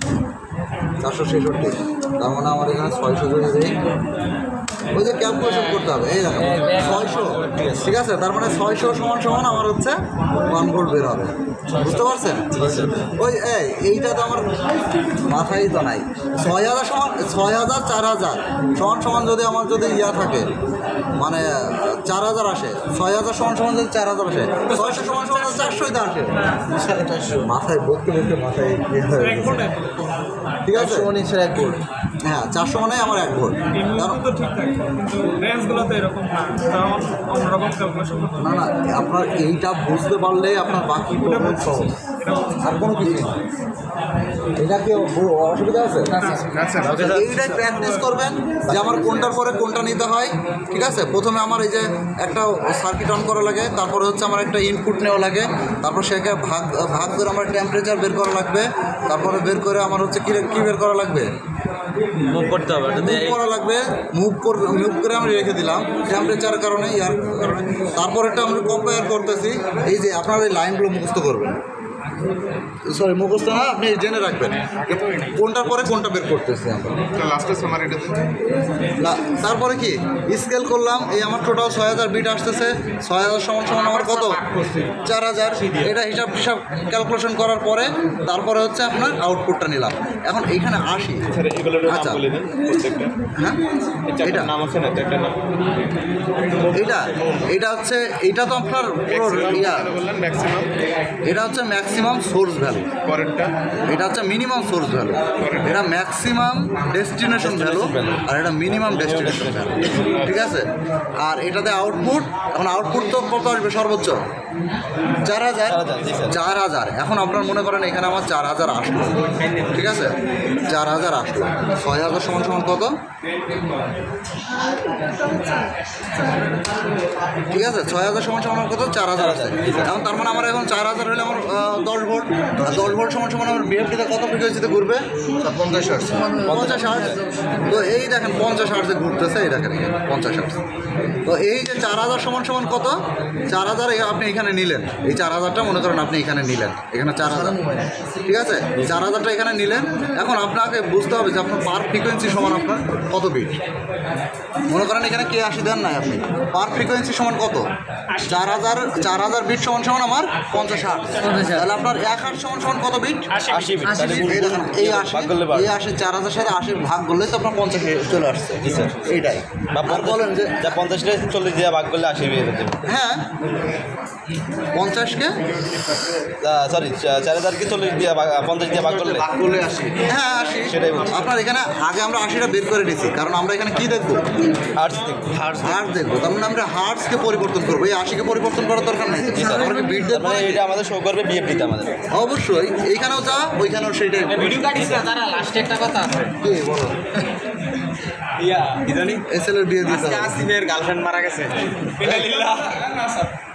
Speaker 1: 466। তার মানে আমার এখানে 600 যদি দিই, ওই যে ক্যালকুলেশন করতে হবে। এই দেখো 600, ঠিক আছে? তার মানে 600 সমান সমান আমার হচ্ছে 1 ভোল্ট বের হবে, বুঝতে পারছেন? ওই এইটা তো আমার মাথায় তো নাই। 6000 সমান 6000 4000 সমান সমান যদি আমার ইয়া থাকে, মানে 4000 আসে, 6000 সমান সমান যদি 4000 আসে, 600 সমান সমান 400ই তো আসে। মাথায় বলতে মাথায় ইয়ে হয়ে গেছে। ঠিক আছে?
Speaker 3: 1 ভোল্ট।
Speaker 1: হ্যাঁ 400 মানে আমার 1 ভোল্ট। কারণ
Speaker 6: তো ঠিক থাকে, কিন্তু রেঞ্জগুলো তো এরকম না, তখন অন্যরকম ক্যালকুলেশন করতে
Speaker 1: না না, আপনার এইটা বুঝতে পারলেই আপনার বাকি প্রবলেম সহজ, আর কোনো কিছু না। এটা কি অসুবিধা আছে? এইটাই প্র্যাকটিস করবেন যে আমার কোনটার পরে কোনটা নিতে হয়, ঠিক আছে? প্রথমে আমার এই যে একটা সার্কিট অন করা লাগে, তারপরে হচ্ছে আমার একটা ইনপুট নেওয়া লাগে, তারপর সেটাকে ভাগ করে আমার টেম্পারেচার বের করা লাগবে, তারপরে বের করে আমার হচ্ছে কী বের করা লাগবে?
Speaker 2: মুভ করতে হবে।
Speaker 1: মুভ করা লাগবে। মুভ করে আমি রেখে দিলাম টেম্পারেচারের কারণে, ইয়ার কারণে। তারপর এটা আমরা কম্পেয়ার করতেছি। এই যে আপনার এই লাইনগুলো মুখস্থ করবেন, সরি মুখস্থ না, আপনি জেনে রাখবেন কোনটার পরে কোনটা বের করতেছি আমরা।
Speaker 3: লাস্টে সামারি এটা
Speaker 1: না তারপরে কি স্কেল করলাম, এই আমার টোটাল 6000 বিট আসতেছে। 6000 সমান সমান আমার কত? 4000। এটা হিসাব ক্যালকুলেশন করার পরে তারপরে হচ্ছে আপনার আউটপুটটা নিলাম। এখন এইখানে আসি। আচ্ছা হ্যাঁ, এটা
Speaker 5: নাম আছে না একটা নাম,
Speaker 1: এটা হচ্ছে, এটা তো আপনার ইয়া,
Speaker 3: ম্যাক্সিমাম।
Speaker 1: এটা হচ্ছে ম্যাক্সিমাম সোর্স ভ্যালু,
Speaker 3: পরেরটা
Speaker 1: এটা হচ্ছে মিনিমাম সোর্স ভ্যালু, এটা ম্যাক্সিমাম ডেস্টিনেশন ভ্যালু, আর এটা মিনিমাম ডেস্টিনেশন ভ্যালু, ঠিক আছে? আর এটাতে আউটপুট, এখন আউটপুট তো কত আসবে সর্বোচ্চ? 4000। এখন আপনার মনে করেন এখানে আমার 4000 আসলো, ঠিক আছে? 4000 আসলো, 6000 সমান সমান কত? ঠিক আছে, 6000 সমান সমান কত? 4000 আছে। এখন তার মানে আমার এখন 4000 হলে আমার 10 ভোল্ট, আর 10 ভোল্ট সমান সমান আমার বিএফডিতে কত ফ্রিকোয়েন্সিতে ঘুরবে? 50 হার্টজ। 50 হার্টজ, তো এই দেখেন 50 হার্টজে ঘুরতেছে, এই দেখেন 50 হার্টজ। তো এই যে 4000 সমান সমান কত? 4000 আপনি এখানে নিলেন, এই 4000টা মনে করেন আপনি এখানে নিলেন, এখানে 4000, ঠিক আছে? 4000টা এখানে নিলেন। এখন আপনাকে বুঝতে হবে যে আপনার পার ফ্রিকোয়েন্সি সমান আপনার কত বিট। মনে করেন এখানে কে 80 দেন নাই আপনি, পার ফ্রিকোয়েন্সি সমান কত? 4000 বিট সমান সমান আমার 50 হার্টজ। তাহলে আপনার 1 হার্টজ সমান সমান কত বিট?
Speaker 5: 80 বিট।
Speaker 1: এই দেখেন এই 80 4000 সাথে 80 ভাগ করলে তো আপনার 50 চলে আসছে। এইটাই আর বলেন যে
Speaker 7: 50টা 40 দিয়ে ভাগ করলে 80 বের হতে
Speaker 1: হ্যাঁ 50কে
Speaker 7: সরি 4000কে 40 দিয়ে 50 দিয়ে ভাগ করলে
Speaker 1: করলে 80, হ্যাঁ 80।
Speaker 7: সেটাই বলছি।
Speaker 1: আপনার এখানে আগে আমরা 80টা বের করে নিয়েছি, কারণ আমরা এখানে কি দেখবো?
Speaker 7: হার্টজ দেখুন।
Speaker 1: হার্টজ দেখবো। তার মানে আমরা হার্টজকে পরিবর্তন করবো, এই 80কে পরিবর্তন করার দরকার নেই। আমরা কি বিট দেখবো?
Speaker 7: মানে এটা আমাদের শো করবে বিএফডিতে আমাদের।
Speaker 1: অবশ্যই এইখানেও যা ওইখানেও সেইটাই।
Speaker 2: ভিডিও কাটিস না, তারা লাস্টে একটা কথা আছে।
Speaker 1: কি বলো?
Speaker 5: ইয়া কি জানি
Speaker 1: এসএল এর বিয়ে দিতে হবে।
Speaker 5: আসিফের গার্লফ্রেন্ড মারা গেছে।